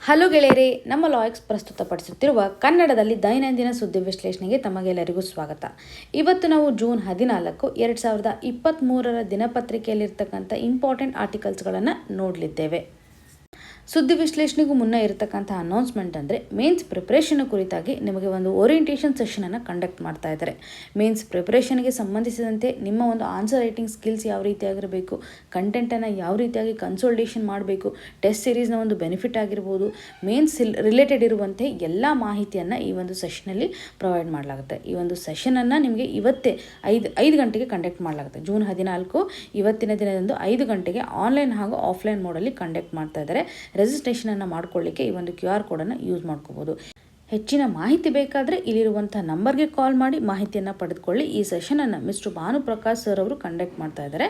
Hello ಗೆಳೆಯರೇ, ನಮ್ಮ ಲಾಯಕ್ಸ್ ಪ್ರಸ್ತುತಪಡಿಸುತ್ತಿರುವ ಕನ್ನಡದಲ್ಲಿ ದೈನಂದಿನ ಸುದ್ದಿ ವಿಶ್ಲೇಷಣೆಗೆ ತಮಗೆಲ್ಲರಿಗೂ ಸ್ವಾಗತ. ಇವತ್ತು ನಾವು ಜೂನ್ 14, 2023 ದಿನಪತ್ರಿಕೆಯಲ್ಲಿರ್ತಕ್ಕಂಥ ಇಂಪಾರ್ಟೆಂಟ್ ಆರ್ಟಿಕಲ್ಸ್ಗಳನ್ನು ನೋಡಲಿದ್ದೇವೆ. ಸುದ್ದಿ ವಿಶ್ಲೇಷಣೆಗೂ ಮುನ್ನ ಇರತಕ್ಕಂಥ ಅನೌನ್ಸ್ಮೆಂಟ್ ಅಂದರೆ ಮೇನ್ಸ್ ಪ್ರಿಪ್ರೇಷನ್ ಕುರಿತಾಗಿ ನಿಮಗೆ ಒಂದು ಓರಿಯೆಂಟೇಷನ್ ಸೆಷನನ್ನು ಕಂಡಕ್ಟ್ ಮಾಡ್ತಾ ಇದ್ದಾರೆ. ಮೇನ್ಸ್ ಪ್ರಿಪ್ರೇಷನ್ಗೆ ಸಂಬಂಧಿಸಿದಂತೆ ನಿಮ್ಮ ಒಂದು ಆನ್ಸರ್ ರೈಟಿಂಗ್ ಸ್ಕಿಲ್ಸ್ ಯಾವ ರೀತಿಯಾಗಿರಬೇಕು, ಕಂಟೆಂಟನ್ನು ಯಾವ ರೀತಿಯಾಗಿ ಕನ್ಸೋಲ್ಟೇಷನ್ ಮಾಡಬೇಕು, ಟೆಸ್ಟ್ ಸೀರೀಸ್ನ ಒಂದು ಬೆನಿಫಿಟ್ ಆಗಿರ್ಬೋದು, ಮೇನ್ಸ್ ರಿಲೇಟೆಡ್ ಇರುವಂತೆ ಎಲ್ಲ ಮಾಹಿತಿಯನ್ನು ಈ ಒಂದು ಸೆಷನಲ್ಲಿ ಪ್ರೊವೈಡ್ ಮಾಡಲಾಗುತ್ತೆ. ಈ ಒಂದು ಸೆಷನನ್ನು ನಿಮಗೆ ಇವತ್ತೇ 5 ಗಂಟೆಗೆ ಕಂಡಕ್ಟ್ ಮಾಡಲಾಗುತ್ತೆ. ಜೂನ್ 14 ಇವತ್ತಿನ ದಿನದಂದು 5 ಗಂಟೆಗೆ ಆನ್ಲೈನ್ ಹಾಗೂ ಆಫ್ಲೈನ್ ಮೋಡಲ್ಲಿ ಕಂಡಕ್ಟ್ ಮಾಡ್ತಾ ಇದ್ದಾರೆ. ರಿಜಿಸ್ಟ್ರೇಷನನ್ನು ಮಾಡ್ಕೊಳ್ಳಿಕ್ಕೆ ಈ ಒಂದು QR ಕೋಡನ್ನು ಯೂಸ್ ಮಾಡ್ಕೋಬೋದು. ಹೆಚ್ಚಿನ ಮಾಹಿತಿ ಬೇಕಾದರೆ ಇಲ್ಲಿರುವಂಥ ನಂಬರ್ಗೆ ಕಾಲ್ ಮಾಡಿ ಮಾಹಿತಿಯನ್ನು ಪಡೆದುಕೊಳ್ಳಿ. ಈ ಸೆಷನನ್ನು ಮಿಸ್ಟರ್ ಭಾನುಪ್ರಕಾಶ್ ಸರ್ ಅವರು ಕಂಡಕ್ಟ್ ಮಾಡ್ತಾ ಇದ್ದಾರೆ.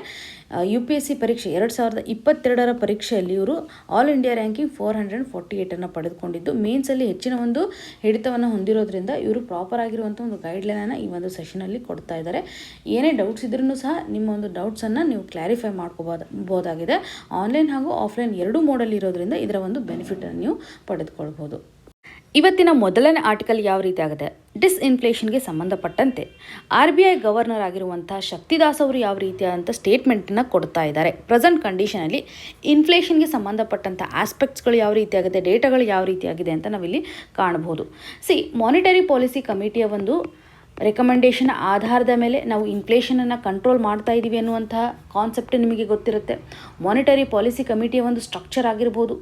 UPSC ಪರೀಕ್ಷೆ 2022 ಪರೀಕ್ಷೆಯಲ್ಲಿ ಇವರು ಆಲ್ ಇಂಡಿಯಾ ರ್ಯಾಂಕಿಂಗ್ 448 ಪಡೆದುಕೊಂಡಿದ್ದು ಮೇನ್ಸಲ್ಲಿ ಹೆಚ್ಚಿನ ಒಂದು ಹಿಡಿತವನ್ನು ಹೊಂದಿರೋದ್ರಿಂದ ಇವರು ಪ್ರಾಪರ್ ಆಗಿರುವಂಥ ಒಂದು ಗೈಡ್ಲೈನನ್ನು ಈ ಒಂದು ಸೆಷನಲ್ಲಿ ಕೊಡ್ತಾ ಇದ್ದಾರೆ. ಏನೇ ಡೌಟ್ಸ್ ಇದ್ರೂ ಸಹ ನಿಮ್ಮ ಒಂದು ಡೌಟ್ಸನ್ನು ನೀವು ಕ್ಲಾರಿಫೈ ಮಾಡ್ಕೋಬೋದಾಗಿದೆ. ಆನ್ಲೈನ್ ಹಾಗೂ ಆಫ್ಲೈನ್ ಎರಡೂ ಮೋಡಲ್ಲಿ ಇರೋದ್ರಿಂದ ಇದರ ಒಂದು ಬೆನಿಫಿಟನ್ನು ನೀವು ಪಡೆದುಕೊಳ್ಬೋದು. ಇವತ್ತಿನ ಮೊದಲನೇ ಆರ್ಟಿಕಲ್ ಯಾವ ರೀತಿ ಆಗಿದೆ, ಡಿಸ್ಇನ್ಫ್ಲೇಷನ್ಗೆ ಸಂಬಂಧಪಟ್ಟಂತೆ RBI ಗವರ್ನರ್ ಆಗಿರುವಂಥ ಶಕ್ತಿದಾಸ್ ಅವರು ಯಾವ ರೀತಿಯಾದಂಥ ಸ್ಟೇಟ್ಮೆಂಟನ್ನು ಕೊಡ್ತಾ ಇದ್ದಾರೆ. ಪ್ರೆಸೆಂಟ್ ಕಂಡೀಷನಲ್ಲಿ ಇನ್ಫ್ಲೇಷನ್ಗೆ ಸಂಬಂಧಪಟ್ಟಂಥ ಆಸ್ಪೆಕ್ಟ್ಸ್ಗಳು ಯಾವ ರೀತಿಯಾಗಿದೆ, ಡೇಟಾಗಳು ಯಾವ ರೀತಿಯಾಗಿದೆ ಅಂತ ನಾವಿಲ್ಲಿ ಕಾಣಬಹುದು. ಮಾನಿಟರಿ ಪಾಲಿಸಿ ಕಮಿಟಿಯ ಒಂದು ರೆಕಮೆಂಡೇಷನ್ ಆಧಾರದ ಮೇಲೆ ನಾವು ಇನ್ಫ್ಲೇಷನನ್ನು ಕಂಟ್ರೋಲ್ ಮಾಡ್ತಾ ಇದ್ದೀವಿ ಅನ್ನುವಂಥ ಕಾನ್ಸೆಪ್ಟ್ ನಿಮಗೆ ಗೊತ್ತಿರುತ್ತೆ. ಮಾನಿಟರಿ ಪಾಲಿಸಿ ಕಮಿಟಿಯ ಒಂದು ಸ್ಟ್ರಕ್ಚರ್ ಆಗಿರ್ಬೋದು,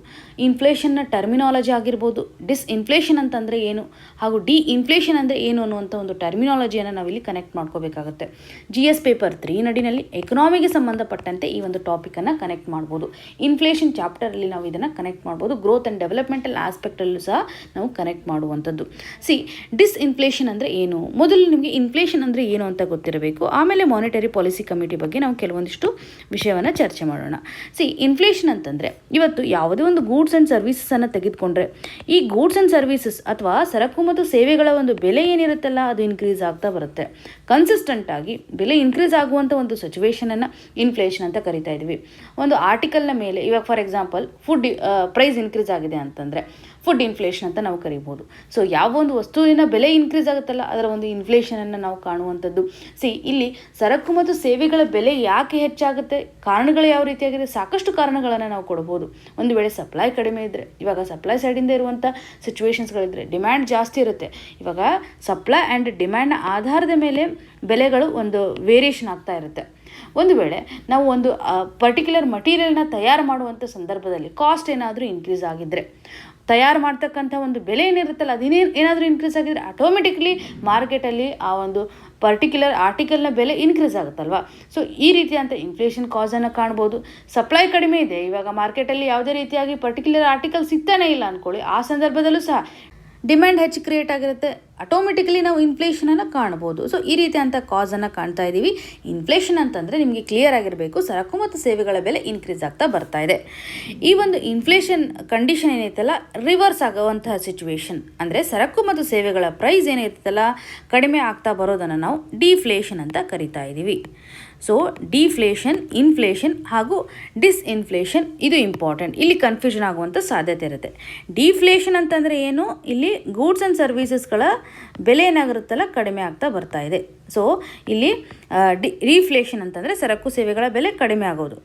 ಇನ್ಫ್ಲೇಷನ್ನ ಟರ್ಮಿನಾಲಜಿ ಆಗಿರ್ಬೋದು, ಡಿಸ್ಇನ್ಫ್ಲೇಷನ್ ಅಂತಂದರೆ ಏನು ಹಾಗೂ ಡಿಇನ್ಫ್ಲೇಷನ್ ಅಂದರೆ ಏನು ಅನ್ನುವಂಥ ಒಂದು ಟರ್ಮಿನಾಲಜಿಯನ್ನು ನಾವಿಲ್ಲಿ ಕನೆಕ್ಟ್ ಮಾಡ್ಕೋಬೇಕಾಗುತ್ತೆ. GS ಪೇಪರ್ 3 ನಡಿನಲ್ಲಿ ಎಕನಾಮಿಗೆ ಸಂಬಂಧಪಟ್ಟಂತೆ ಈ ಒಂದು ಟಾಪಿಕನ್ನು ಕನೆಕ್ಟ್ ಮಾಡ್ಬೋದು. ಇನ್ಫ್ಲೇಷನ್ ಚಾಪ್ಟರಲ್ಲಿ ನಾವು ಇದನ್ನು ಕನೆಕ್ಟ್ ಮಾಡ್ಬೋದು. ಗ್ರೋತ್ ಆ್ಯಂಡ್ ಡೆವಲಪ್ಮೆಂಟಲ್ ಆಸ್ಪೆಕ್ಟಲ್ಲೂ ಸಹ ನಾವು ಕನೆಕ್ಟ್ ಮಾಡುವಂಥದ್ದು. ಡಿಸ್ಇನ್ಫ್ಲೇಷನ್ ಅಂದರೆ ಏನು, ಮೊದಲು ನಿಮಗೆ ಇನ್ಫ್ಲೇಷನ್ ಅಂದರೆ ಏನು ಅಂತ ಗೊತ್ತಿರಬೇಕು. ಆಮೇಲೆ ಮಾನಿಟರಿ ಪಾಲಿಸಿ ಕಮಿಟಿ ಬಗ್ಗೆ ನಾವು ಕೆಲವೊಂದಿಷ್ಟು ವಿಷಯವನ್ನು ಚರ್ಚೆ ಮಾಡೋಣ. ಇನ್ಫ್ಲೇಷನ್ ಅಂತಂದರೆ ಇವತ್ತು ಯಾವುದೇ ಒಂದು ಗೂಡ್ಸ್ ಆ್ಯಂಡ್ ಸರ್ವಿಸಸನ್ನು ತೆಗೆದುಕೊಂಡ್ರೆ ಈ ಗೂಡ್ಸ್ ಆ್ಯಂಡ್ ಸರ್ವಿಸಸ್ ಅಥವಾ ಸರಕು ಮತ್ತು ಸೇವೆಗಳ ಒಂದು ಬೆಲೆ ಏನಿರುತ್ತಲ್ಲ ಅದು ಇನ್ಕ್ರೀಸ್ ಆಗ್ತಾ ಬರುತ್ತೆ. ಕನ್ಸಿಸ್ಟೆಂಟ್ ಆಗಿ ಬೆಲೆ ಇನ್ಕ್ರೀಸ್ ಆಗುವಂಥ ಒಂದು ಸಿಚುವೇಷನನ್ನು ಇನ್ಫ್ಲೇಷನ್ ಅಂತ ಕರಿತಾ ಇದ್ವಿ. ಒಂದು ಆರ್ಟಿಕಲ್ನ ಮೇಲೆ ಇವಾಗ for example food price increase ಆಗಿದೆ ಅಂತಂದರೆ ಫುಡ್ ಇನ್ಫ್ಲೇಷನ್ ಅಂತ ನಾವು ಕರಿಬೋದು. ಯಾವ ಒಂದು ವಸ್ತುವಿನ ಬೆಲೆ ಇನ್ಕ್ರೀಸ್ ಆಗುತ್ತಲ್ಲ ಅದರ ಒಂದು ಇನ್ಫ್ಲೇಷನನ್ನು ನಾವು ಕಾಣುವಂಥದ್ದು. ಇಲ್ಲಿ ಸರಕು ಮತ್ತು ಸೇವೆಗಳ ಬೆಲೆ ಯಾಕೆ ಹೆಚ್ಚಾಗುತ್ತೆ, ಕಾರಣಗಳು ಯಾವ ರೀತಿಯಾಗಿದೆ, ಸಾಕಷ್ಟು ಕಾರಣಗಳನ್ನು ನಾವು ಕೊಡ್ಬೋದು. ಒಂದು ವೇಳೆ ಸಪ್ಲೈ ಕಡಿಮೆ ಇದ್ದರೆ, ಇವಾಗ ಸಪ್ಲೈ ಸೈಡಿಂದ ಇರುವಂಥ ಸಿಚುವೇಷನ್ಸ್ಗಳಿದ್ದರೆ ಡಿಮ್ಯಾಂಡ್ ಜಾಸ್ತಿ ಇರುತ್ತೆ. ಇವಾಗ ಸಪ್ಲೈ ಆ್ಯಂಡ್ ಡಿಮ್ಯಾಂಡ್ನ ಆಧಾರದ ಮೇಲೆ ಬೆಲೆಗಳು ಒಂದು ವೇರಿಯೇಷನ್ ಆಗ್ತಾ ಇರುತ್ತೆ. ಒಂದು ವೇಳೆ ನಾವು ಒಂದು ಪರ್ಟಿಕ್ಯುಲರ್ ಮಟೀರಿಯಲ್ನ ತಯಾರು ಮಾಡುವಂಥ ಸಂದರ್ಭದಲ್ಲಿ ಕಾಸ್ಟ್ ಏನಾದರೂ ಇನ್ಕ್ರೀಸ್ ಆಗಿದ್ದರೆ, ತಯಾರು ಮಾಡ್ತಕ್ಕಂಥ ಒಂದು ಬೆಲೆ ಏನಿರುತ್ತಲ್ಲ ಏನಾದರೂ ಇನ್ಕ್ರೀಸ್ ಆಗಿದ್ರೆ ಆಟೋಮೆಟಿಕ್ಲಿ ಮಾರ್ಕೆಟಲ್ಲಿ ಆ ಒಂದು ಪರ್ಟಿಕ್ಯುಲರ್ ಆರ್ಟಿಕಲ್ನ ಬೆಲೆ ಇನ್ಕ್ರೀಸ್ ಆಗುತ್ತಲ್ವ. ಈ ರೀತಿಯಂಥ ಇನ್ಫ್ಲೇಷನ್ ಕಾಸನ್ನು ಕಾಣ್ಬೋದು. ಸಪ್ಲೈ ಕಡಿಮೆ ಇದೆ, ಇವಾಗ ಮಾರ್ಕೆಟಲ್ಲಿ ಯಾವುದೇ ರೀತಿಯಾಗಿ ಪರ್ಟಿಕ್ಯುಲರ್ ಆರ್ಟಿಕಲ್ ಸಿಗ್ತಾನೇ ಇಲ್ಲ ಅಂದ್ಕೊಳ್ಳಿ, ಆ ಸಂದರ್ಭದಲ್ಲೂ ಸಹ ಡಿಮ್ಯಾಂಡ್ ಹೆಚ್ಚು ಕ್ರಿಯೇಟ್ ಆಗಿರುತ್ತೆ, ಆಟೋಮೆಟಿಕಲಿ ನಾವು ಇನ್ಫ್ಲೇಷನನ್ನು ಕಾಣ್ಬೋದು. ಈ ರೀತಿಯಂಥ ಕಾಸನ್ನು ಕಾಣ್ತಾ ಇದ್ದೀವಿ. ಇನ್ಫ್ಲೇಷನ್ ಅಂತಂದರೆ ನಿಮಗೆ ಕ್ಲಿಯರ್ ಆಗಿರಬೇಕು, ಸರಕು ಮತ್ತು ಸೇವೆಗಳ ಬೆಲೆ ಇನ್ಕ್ರೀಸ್ ಆಗ್ತಾ ಬರ್ತಾ ಇದೆ. ಈ ಒಂದು ಇನ್ಫ್ಲೇಷನ್ ಕಂಡೀಷನ್ ಏನೈತಲ್ಲ ರಿವರ್ಸ್ ಆಗುವಂತಹ ಸಿಚುವೇಶನ್ ಅಂದರೆ ಸರಕು ಮತ್ತು ಸೇವೆಗಳ ಪ್ರೈಸ್ ಏನೈತಲ್ಲ ಕಡಿಮೆ ಆಗ್ತಾ ಬರೋದನ್ನು ನಾವು ಡಿಫ್ಲೇಷನ್ ಅಂತ ಕರಿತಾ ಇದ್ದೀವಿ. ಡಿಫ್ಲೇಷನ್, ಇನ್ಫ್ಲೇಷನ್ ಹಾಗೂ ಡಿಸ್ಇನ್ಫ್ಲೇಷನ್ ಇದು ಇಂಪಾರ್ಟೆಂಟ್. ಇಲ್ಲಿ ಕನ್ಫ್ಯೂಷನ್ ಆಗುವಂಥ ಸಾಧ್ಯತೆ ಇರುತ್ತೆ. ಡಿಫ್ಲೇಷನ್ ಅಂತಂದರೆ ಏನು, ಇಲ್ಲಿ ಗೂಡ್ಸ್ ಆ್ಯಂಡ್ ಸರ್ವಿಸಸ್ಗಳ ಬೆಲೆ ಏನಾಗಿರುತ್ತಲ್ಲ ಕಡಿಮೆ ಆಗ್ತಾ ಬರ್ತಾ ಇದೆ. ಇಲ್ಲಿ ರಿಫ್ಲೇಷನ್ ಅಂತಂದರೆ ಸರಕು ಸೇವೆಗಳ ಬೆಲೆ ಕಡಿಮೆ ಆಗೋದು.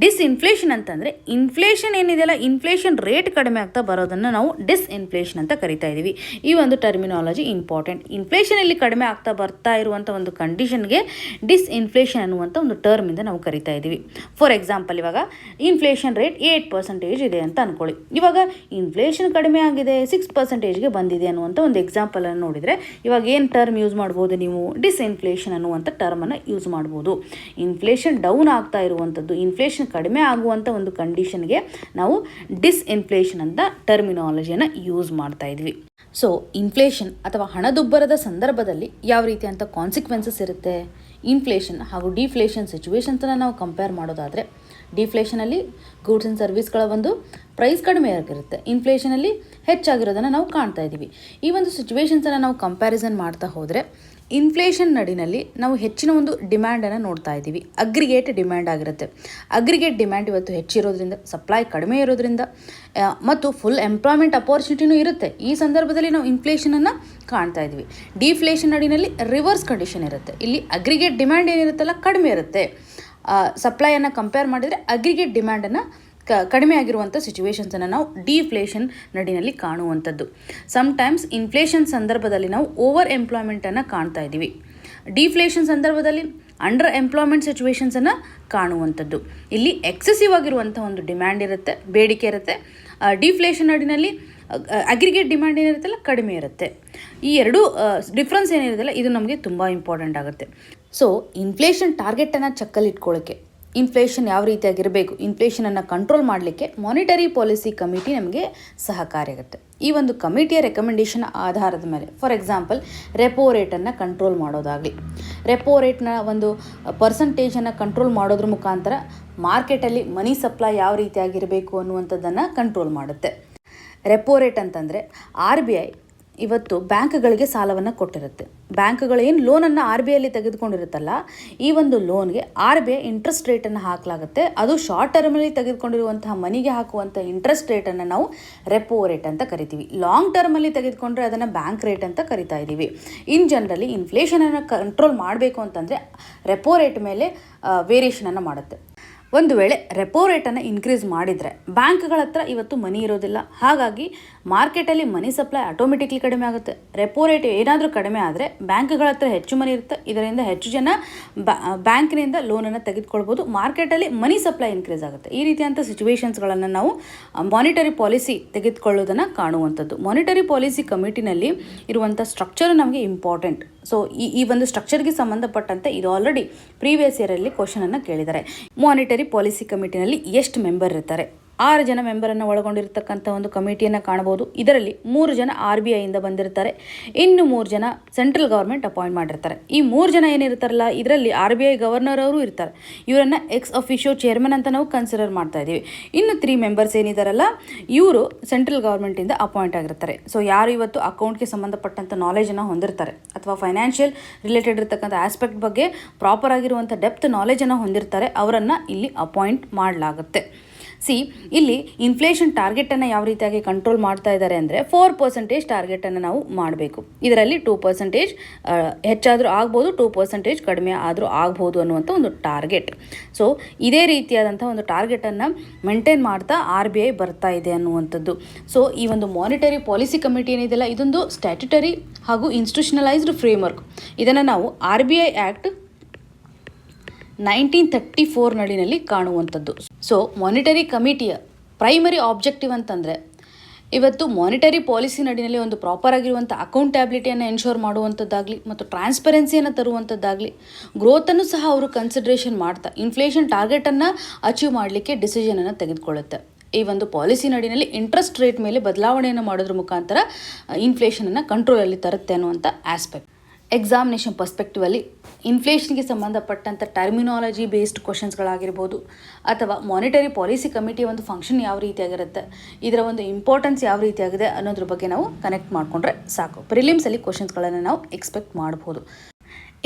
ಡಿಸ್ಇನ್ಫ್ಲೇಷನ್ ಅಂತಂದರೆ ಇನ್ಫ್ಲೇಷನ್ ಏನಿದೆಯಲ್ಲ ಇನ್ಫ್ಲೇಷನ್ ರೇಟ್ ಕಡಿಮೆ ಆಗ್ತಾ ಬರೋದನ್ನು ನಾವು ಡಿಸ್ಇನ್ಫ್ಲೇಷನ್ ಅಂತ ಕರಿತಾ ಇದ್ದೀವಿ. ಈ ಒಂದು ಟರ್ಮಿನಾಲಜಿ ಇಂಪಾರ್ಟೆಂಟ್. ಇನ್ಫ್ಲೇಷನ್ ಇಲ್ಲಿ ಕಡಿಮೆ ಆಗ್ತಾ ಬರ್ತಾ ಇರುವಂಥ ಒಂದು ಕಂಡೀಷನ್ಗೆ ಡಿಸ್ಇನ್ಫ್ಲೇಷನ್ ಅನ್ನುವಂಥ ಒಂದು ಟರ್ಮಿಂದ ನಾವು ಕರಿತಾ ಇದ್ದೀವಿ. ಫಾರ್ ಎಕ್ಸಾಂಪಲ್ ಇವಾಗ ಇನ್ಫ್ಲೇಷನ್ ರೇಟ್ 8% ಇದೆ ಅಂತ ಅಂದ್ಕೊಳ್ಳಿ. ಇವಾಗ ಇನ್ಫ್ಲೇಷನ್ ಕಡಿಮೆ ಆಗಿದೆ 6%ಗೆ ಬಂದಿದೆ ಅನ್ನುವಂಥ ಒಂದು ಎಕ್ಸಾಂಪಲನ್ನು ನೋಡಿದರೆ ಇವಾಗ ಏನು ಟರ್ಮ್ ಯೂಸ್ ಮಾಡ್ಬೋದು ನೀವು, ಡಿಸ್ಇನ್ಫ್ಲೇಷನ್ ಅನ್ನುವಂಥ ಟರ್ಮನ್ನು ಯೂಸ್ ಮಾಡ್ಬೋದು. ಇನ್ಫ್ಲೇಷನ್ ಡೌನ್ ಆಗ್ತಾ ಇರುವಂಥದ್ದು, ಇನ್ಫ್ಲೇಷನ್ ಕಡಿಮೆ ಆಗುವಂಥ ಒಂದು ಕಂಡೀಷನ್ಗೆ ನಾವು ಡಿಸ್ಇನ್ಫ್ಲೇಷನ್ ಅಂತ ಟರ್ಮಿನಾಲಜಿಯನ್ನು ಯೂಸ್ ಮಾಡ್ತಾ ಇದ್ವಿ. ಇನ್ಫ್ಲೇಷನ್ ಅಥವಾ ಹಣದುಬ್ಬರದ ಸಂದರ್ಭದಲ್ಲಿ ಯಾವ ರೀತಿಯಂಥ ಕಾನ್ಸಿಕ್ವೆನ್ಸಸ್ ಇರುತ್ತೆ, ಇನ್ಫ್ಲೇಷನ್ ಹಾಗೂ ಡಿಫ್ಲೇಷನ್ ಸಿಚುವೇಶನ್ಸನ್ನು ನಾವು ಕಂಪೇರ್ ಮಾಡೋದಾದರೆ ಡಿಫ್ಲೇಷನಲ್ಲಿ ಗೂಡ್ಸ್ ಆ್ಯಂಡ್ ಸರ್ವಿಸ್ಗಳ ಒಂದು ಪ್ರೈಸ್ ಕಡಿಮೆ ಆಗಿರುತ್ತೆ, ಇನ್ಫ್ಲೇಷನಲ್ಲಿ ಹೆಚ್ಚಾಗಿರೋದನ್ನು ನಾವು ಕಾಣ್ತಾ ಇದ್ದೀವಿ. ಈ ಒಂದು ಸಿಚುವೇಶನ್ಸನ್ನು ನಾವು ಕಂಪ್ಯಾರಿಸನ್ ಮಾಡ್ತಾ ಹೋದರೆ ಇನ್ಫ್ಲೇಷನ್ ನಡಿನಲ್ಲಿ ನಾವು ಹೆಚ್ಚಿನ ಒಂದು ಡಿಮ್ಯಾಂಡನ್ನು ನೋಡ್ತಾ ಇದ್ದೀವಿ. ಅಗ್ರಿಗೇಟ್ ಡಿಮ್ಯಾಂಡ್ ಆಗಿರುತ್ತೆ. ಅಗ್ರಿಗೇಟ್ ಡಿಮ್ಯಾಂಡ್ ಇವತ್ತು ಹೆಚ್ಚಿರೋದ್ರಿಂದ, ಸಪ್ಲೈ ಕಡಿಮೆ ಇರೋದ್ರಿಂದ ಮತ್ತು ಫುಲ್ ಎಂಪ್ಲಾಯ್ಮೆಂಟ್ ಅಪಾರ್ಚುನಿಟಿನೂ ಇರುತ್ತೆ. ಈ ಸಂದರ್ಭದಲ್ಲಿ ನಾವು ಇನ್ಫ್ಲೇಷನನ್ನು ಕಾಣ್ತಾ ಇದ್ದೀವಿ. ಡಿಫ್ಲೇಷನ್ ನಡಿನಲ್ಲಿ ರಿವರ್ಸ್ ಕಂಡೀಷನ್ ಇರುತ್ತೆ. ಇಲ್ಲಿ ಅಗ್ರಿಗೇಟ್ ಡಿಮ್ಯಾಂಡ್ ಏನಿರುತ್ತಲ್ಲ ಕಡಿಮೆ ಇರುತ್ತೆ. ಸಪ್ಲೈಯನ್ನು ಕಂಪೇರ್ ಮಾಡಿದರೆ ಅಗ್ರಿಗೇಟ್ ಡಿಮ್ಯಾಂಡನ್ನು ಕಡಿಮೆ ಆಗಿರುವಂಥ ಸಿಚುವೇಶನ್ಸನ್ನು ನಾವು ಡಿಫ್ಲೇಷನ್ ನಡಿನಲ್ಲಿ ಕಾಣುವಂಥದ್ದು. ಸಮ್ಟೈಮ್ಸ್ ಇನ್ಫ್ಲೇಷನ್ ಸಂದರ್ಭದಲ್ಲಿ ನಾವು ಓವರ್ ಎಂಪ್ಲಾಯ್ಮೆಂಟನ್ನು ಕಾಣ್ತಾ ಇದ್ದೀವಿ. ಡಿಫ್ಲೇಷನ್ ಸಂದರ್ಭದಲ್ಲಿ ಅಂಡರ್ ಎಂಪ್ಲಾಯ್ಮೆಂಟ್ ಸಿಚುವೇಶನ್ಸನ್ನು ಕಾಣುವಂಥದ್ದು. ಇಲ್ಲಿ ಎಕ್ಸೆಸಿವ್ ಆಗಿರುವಂಥ ಒಂದು ಡಿಮ್ಯಾಂಡ್ ಇರುತ್ತೆ, ಬೇಡಿಕೆ ಇರುತ್ತೆ. ಡಿಫ್ಲೇಷನ್ ನಡಿನಲ್ಲಿ ಅಗ್ರಿಗೇಟ್ ಡಿಮ್ಯಾಂಡ್ ಏನಿರುತ್ತಲ್ಲ ಕಡಿಮೆ ಇರುತ್ತೆ. ಈ ಎರಡು ಡಿಫ್ರೆನ್ಸ್ ಏನಿರುತ್ತಲ್ಲ ಇದು ನಮಗೆ ತುಂಬ ಇಂಪಾರ್ಟೆಂಟ್ ಆಗುತ್ತೆ. ಸೊ ಇನ್ಫ್ಲೇಷನ್ ಟಾರ್ಗೆಟನ್ನು ಚಕ್ಕಲ್ಲಿಟ್ಕೊಳ್ಳೋಕ್ಕೆ, ಇನ್ಫ್ಲೇಷನ್ ಯಾವ ರೀತಿಯಾಗಿರಬೇಕು, ಇನ್ಫ್ಲೇಷನನ್ನು ಕಂಟ್ರೋಲ್ ಮಾಡಲಿಕ್ಕೆ ಮಾನಿಟರಿ ಪಾಲಿಸಿ ಕಮಿಟಿ ನಮಗೆ ಸಹಕಾರಿಯಾಗುತ್ತೆ. ಈ ಒಂದು ಕಮಿಟಿಯ ರೆಕಮೆಂಡೇಷನ್ ಆಧಾರದ ಮೇಲೆ, ಫಾರ್ ಎಕ್ಸಾಂಪಲ್ ರೆಪೋ ರೇಟನ್ನು ಕಂಟ್ರೋಲ್ ಮಾಡೋದಾಗಲಿ, ರೆಪೋ ರೇಟ್ನ ಒಂದು ಪರ್ಸಂಟೇಜನ್ನು ಕಂಟ್ರೋಲ್ ಮಾಡೋದ್ರ ಮುಖಾಂತರ ಮಾರ್ಕೆಟಲ್ಲಿ ಮನಿ ಸಪ್ಲೈ ಯಾವ ರೀತಿಯಾಗಿರಬೇಕು ಅನ್ನುವಂಥದ್ದನ್ನು ಕಂಟ್ರೋಲ್ ಮಾಡುತ್ತೆ. ರೆಪೋ ರೇಟ್ ಅಂತಂದರೆ RBI ಇವತ್ತು ಬ್ಯಾಂಕ್ಗಳಿಗೆ ಸಾಲವನ್ನು ಕೊಟ್ಟಿರುತ್ತೆ. ಬ್ಯಾಂಕ್ಗಳು ಏನು ಲೋನನ್ನು RBIಯಲ್ಲಿ ತೆಗೆದುಕೊಂಡಿರುತ್ತಲ್ಲ, ಈ ಒಂದು ಲೋನ್ಗೆ RBI ಇಂಟ್ರೆಸ್ಟ್ ರೇಟನ್ನು ಹಾಕಲಾಗುತ್ತೆ. ಅದು ಶಾರ್ಟ್ ಟರ್ಮಲ್ಲಿ ತೆಗೆದುಕೊಂಡಿರುವಂತಹ ಮನಿಗೆ ಹಾಕುವಂಥ ಇಂಟ್ರೆಸ್ಟ್ ರೇಟನ್ನು ನಾವು ರೆಪೋ ರೇಟ್ ಅಂತ ಕರಿತೀವಿ. ಲಾಂಗ್ ಟರ್ಮಲ್ಲಿ ತೆಗೆದುಕೊಂಡ್ರೆ ಅದನ್ನು ಬ್ಯಾಂಕ್ ರೇಟ್ ಅಂತ ಕರಿತಾ ಇದ್ದೀವಿ. ಇನ್ ಜನರಲಿ ಇನ್ಫ್ಲೇಷನನ್ನು ಕಂಟ್ರೋಲ್ ಮಾಡಬೇಕು ಅಂತಂದರೆ ರೆಪೋ ರೇಟ್ ಮೇಲೆ ವೇರಿಯೇಷನನ್ನು ಮಾಡುತ್ತೆ. ಒಂದು ವೇಳೆ ರೆಪೋ ರೇಟನ್ನು ಇನ್ಕ್ರೀಸ್ ಮಾಡಿದರೆ ಬ್ಯಾಂಕ್ಗಳ ಹತ್ರ ಇವತ್ತು ಮನಿ ಇರೋದಿಲ್ಲ. ಹಾಗಾಗಿ ಮಾರ್ಕೆಟಲ್ಲಿ ಮನಿ ಸಪ್ಲೈ ಆಟೋಮೆಟಿಕ್ಲಿ ಕಡಿಮೆ ಆಗುತ್ತೆ. ರೆಪೋ ರೇಟ್ ಏನಾದರೂ ಕಡಿಮೆ ಆದರೆ ಬ್ಯಾಂಕ್ಗಳ ಹತ್ರ ಹೆಚ್ಚು ಮನಿ ಇರುತ್ತೆ. ಇದರಿಂದ ಹೆಚ್ಚು ಜನ ಬ್ಯಾಂಕಿನಿಂದ ಲೋನನ್ನು ತೆಗೆದುಕೊಳ್ಬೋದು. ಮಾರ್ಕೆಟಲ್ಲಿ ಮನಿ ಸಪ್ಲೈ ಇನ್ಕ್ರೀಸ್ ಆಗುತ್ತೆ. ಈ ರೀತಿಯಂಥ ಸಿಚುವೇಶನ್ಸ್ಗಳನ್ನು ನಾವು ಮಾನಿಟರಿ ಪಾಲಿಸಿ ತೆಗೆದುಕೊಳ್ಳೋದನ್ನು ಕಾಣುವಂಥದ್ದು. ಮಾನಿಟರಿ ಪಾಲಿಸಿ ಕಮಿಟಿನಲ್ಲಿ ಇರುವಂಥ ಸ್ಟ್ರಕ್ಚರ್ ನಮಗೆ ಇಂಪಾರ್ಟೆಂಟ್. ಸೊ ಈ ಒಂದು ಸ್ಟ್ರಕ್ಚರ್ಗೆ ಸಂಬಂಧಪಟ್ಟಂತೆ ಇದು ಆಲ್ರೆಡಿ ಪ್ರೀವಿಯಸ್ ಇಯರಲ್ಲಿ ಕ್ವಶನನ್ನು ಕೇಳಿದ್ದಾರೆ. ಮಾನಿಟರಿ ಪಾಲಿಸಿ ಕಮಿಟಿನಲ್ಲಿ ಎಷ್ಟು ಮೆಂಬರ್ ಇರ್ತಾರೆ? 6 ಜನ ಮೆಂಬರನ್ನು ಒಳಗೊಂಡಿರ್ತಕ್ಕಂಥ ಒಂದು ಕಮಿಟಿಯನ್ನು ಕಾಣಬಹುದು. ಇದರಲ್ಲಿ 3 ಜನ RBIಯಿಂದ ಬಂದಿರ್ತಾರೆ, ಇನ್ನು 3 ಜನ ಸೆಂಟ್ರಲ್ ಗೌರ್ಮೆಂಟ್ ಅಪಾಯಿಂಟ್ ಮಾಡಿರ್ತಾರೆ. ಈ 3 ಜನ ಏನಿರ್ತಾರಲ್ಲ, ಇದರಲ್ಲಿ RBI ಗವರ್ನರ್ ಅವರು ಇರ್ತಾರೆ. ಇವರನ್ನು ಎಕ್ಸ್ ಅಫಿಷಿಯೋ ಚೇರ್ಮನ್ ಅಂತ ನಾವು ಕನ್ಸಿಡರ್ ಮಾಡ್ತಾ ಇದ್ದೀವಿ. ಇನ್ನು 3 ಮೆಂಬರ್ಸ್ ಏನಿದಾರಲ್ಲ, ಇವರು ಸೆಂಟ್ರಲ್ ಗೌರ್ಮೆಂಟಿಂದ ಅಪಾಯಿಂಟ್ ಆಗಿರ್ತಾರೆ. ಸೊ ಯಾರು ಇವತ್ತು ಅಕೌಂಟ್ಗೆ ಸಂಬಂಧಪಟ್ಟಂಥ ನಾಲೆಜನ್ನು ಹೊಂದಿರ್ತಾರೆ ಅಥವಾ ಫೈನಾನ್ಷಿಯಲ್ ರಿಲೇಟೆಡ್ ಇರತಕ್ಕಂಥ ಆಸ್ಪೆಕ್ಟ್ ಬಗ್ಗೆ ಪ್ರಾಪರ್ ಆಗಿರುವಂಥ ಡೆಪ್ತ್ ನಾಲೆಜನ್ನು ಹೊಂದಿರ್ತಾರೆ, ಅವರನ್ನು ಇಲ್ಲಿ ಅಪಾಯಿಂಟ್ ಮಾಡಲಾಗುತ್ತೆ. ಇಲ್ಲಿ ಇನ್ಫ್ಲೇಷನ್ ಟಾರ್ಗೆಟನ್ನು ಯಾವ ರೀತಿಯಾಗಿ ಕಂಟ್ರೋಲ್ ಮಾಡ್ತಾ ಇದ್ದಾರೆ ಅಂದರೆ 4% ಟಾರ್ಗೆಟನ್ನು ನಾವು ಮಾಡಬೇಕು. ಇದರಲ್ಲಿ 2% ಹೆಚ್ಚಾದರೂ ಆಗ್ಬೋದು, 2% ಕಡಿಮೆ ಆದರೂ ಆಗ್ಬೋದು ಅನ್ನುವಂಥ ಒಂದು ಟಾರ್ಗೆಟ್. ಸೊ ಇದೇ ರೀತಿಯಾದಂಥ ಒಂದು ಟಾರ್ಗೆಟನ್ನು ಮೇಂಟೈನ್ ಮಾಡ್ತಾ RBI ಬರ್ತಾ ಇದೆ ಅನ್ನುವಂಥದ್ದು. ಸೊ ಈ ಒಂದು ಮಾನಿಟರಿ ಪಾಲಿಸಿ ಕಮಿಟಿ ಏನಿದೆಯಲ್ಲ, ಇದೊಂದು ಸ್ಟ್ಯಾಟ್ಯುಟರಿ ಹಾಗೂ ಇನ್ಸ್ಟಿಟ್ಯೂಷನಲೈಸ್ಡ್ ಫ್ರೇಮ್ವರ್ಕ್. ಇದನ್ನು ನಾವು RBI ಆ್ಯಕ್ಟ್ 1934 ನಡಿನಲ್ಲಿ ಕಾಣುವಂಥದ್ದು. ಸೊ ಮಾನಿಟರಿ ಕಮಿಟಿಯ ಪ್ರೈಮರಿ ಆಬ್ಜೆಕ್ಟಿವ್ ಅಂತಂದರೆ ಇವತ್ತು ಮಾನಿಟರಿ ಪಾಲಿಸಿ ನಡಿನಲ್ಲಿ ಒಂದು ಪ್ರಾಪರ್ ಆಗಿರುವಂಥ ಅಕೌಂಟಬಿಲಿಟಿಯನ್ನು ಎನ್ಶೋರ್ ಮಾಡುವಂಥದ್ದಾಗಲಿ ಮತ್ತು ಟ್ರಾನ್ಸ್ಪರೆನ್ಸಿಯನ್ನು ತರುವಂಥದ್ದಾಗಲಿ, ಗ್ರೋತನ್ನು ಸಹ ಅವರು ಕನ್ಸಿಡ್ರೇಷನ್ ಮಾಡ್ತಾ ಇನ್ಫ್ಲೇಷನ್ ಟಾರ್ಗೆಟನ್ನು ಅಚೀವ್ ಮಾಡಲಿಕ್ಕೆ ಡಿಸಿಷನನ್ನು ತೆಗೆದುಕೊಳ್ಳುತ್ತೆ. ಈ ಒಂದು ಪಾಲಿಸಿ ನಡಿನಲ್ಲಿ ಇಂಟ್ರೆಸ್ಟ್ ರೇಟ್ ಮೇಲೆ ಬದಲಾವಣೆಯನ್ನು ಮಾಡೋದ್ರ ಮುಖಾಂತರ ಇನ್ಫ್ಲೇಷನನ್ನು ಕಂಟ್ರೋಲಲ್ಲಿ ತರುತ್ತೆ ಅನ್ನುವಂಥ ಆಸ್ಪೆಕ್ಟ್. ಎಕ್ಸಾಮಿನೇಷನ್ ಪರ್ಸ್ಪೆಕ್ಟಿವಲ್ಲಿ ಇನ್ಫ್ಲೇಷನ್ಗೆ ಸಂಬಂಧಪಟ್ಟಂಥ ಟರ್ಮಿನಾಲಜಿ ಬೇಸ್ಡ್ ಕ್ವಶನ್ಸ್ಗಳಾಗಿರ್ಬೋದು ಅಥವಾ ಮಾನಿಟರಿ ಪಾಲಿಸಿ ಕಮಿಟಿಯ ಒಂದು ಫಂಕ್ಷನ್ ಯಾವ ರೀತಿಯಾಗಿರುತ್ತೆ, ಇದರ ಒಂದು ಇಂಪಾರ್ಟೆನ್ಸ್ ಯಾವ ರೀತಿಯಾಗಿದೆ ಅನ್ನೋದ್ರ ಬಗ್ಗೆ ನಾವು ಕನೆಕ್ಟ್ ಮಾಡಿಕೊಂಡ್ರೆ ಸಾಕು. ಪ್ರಿಲಿಮ್ಸಲ್ಲಿ ಕ್ವಶನ್ಸ್ಗಳನ್ನು ನಾವು ಎಕ್ಸ್ಪೆಕ್ಟ್ ಮಾಡ್ಬೋದು.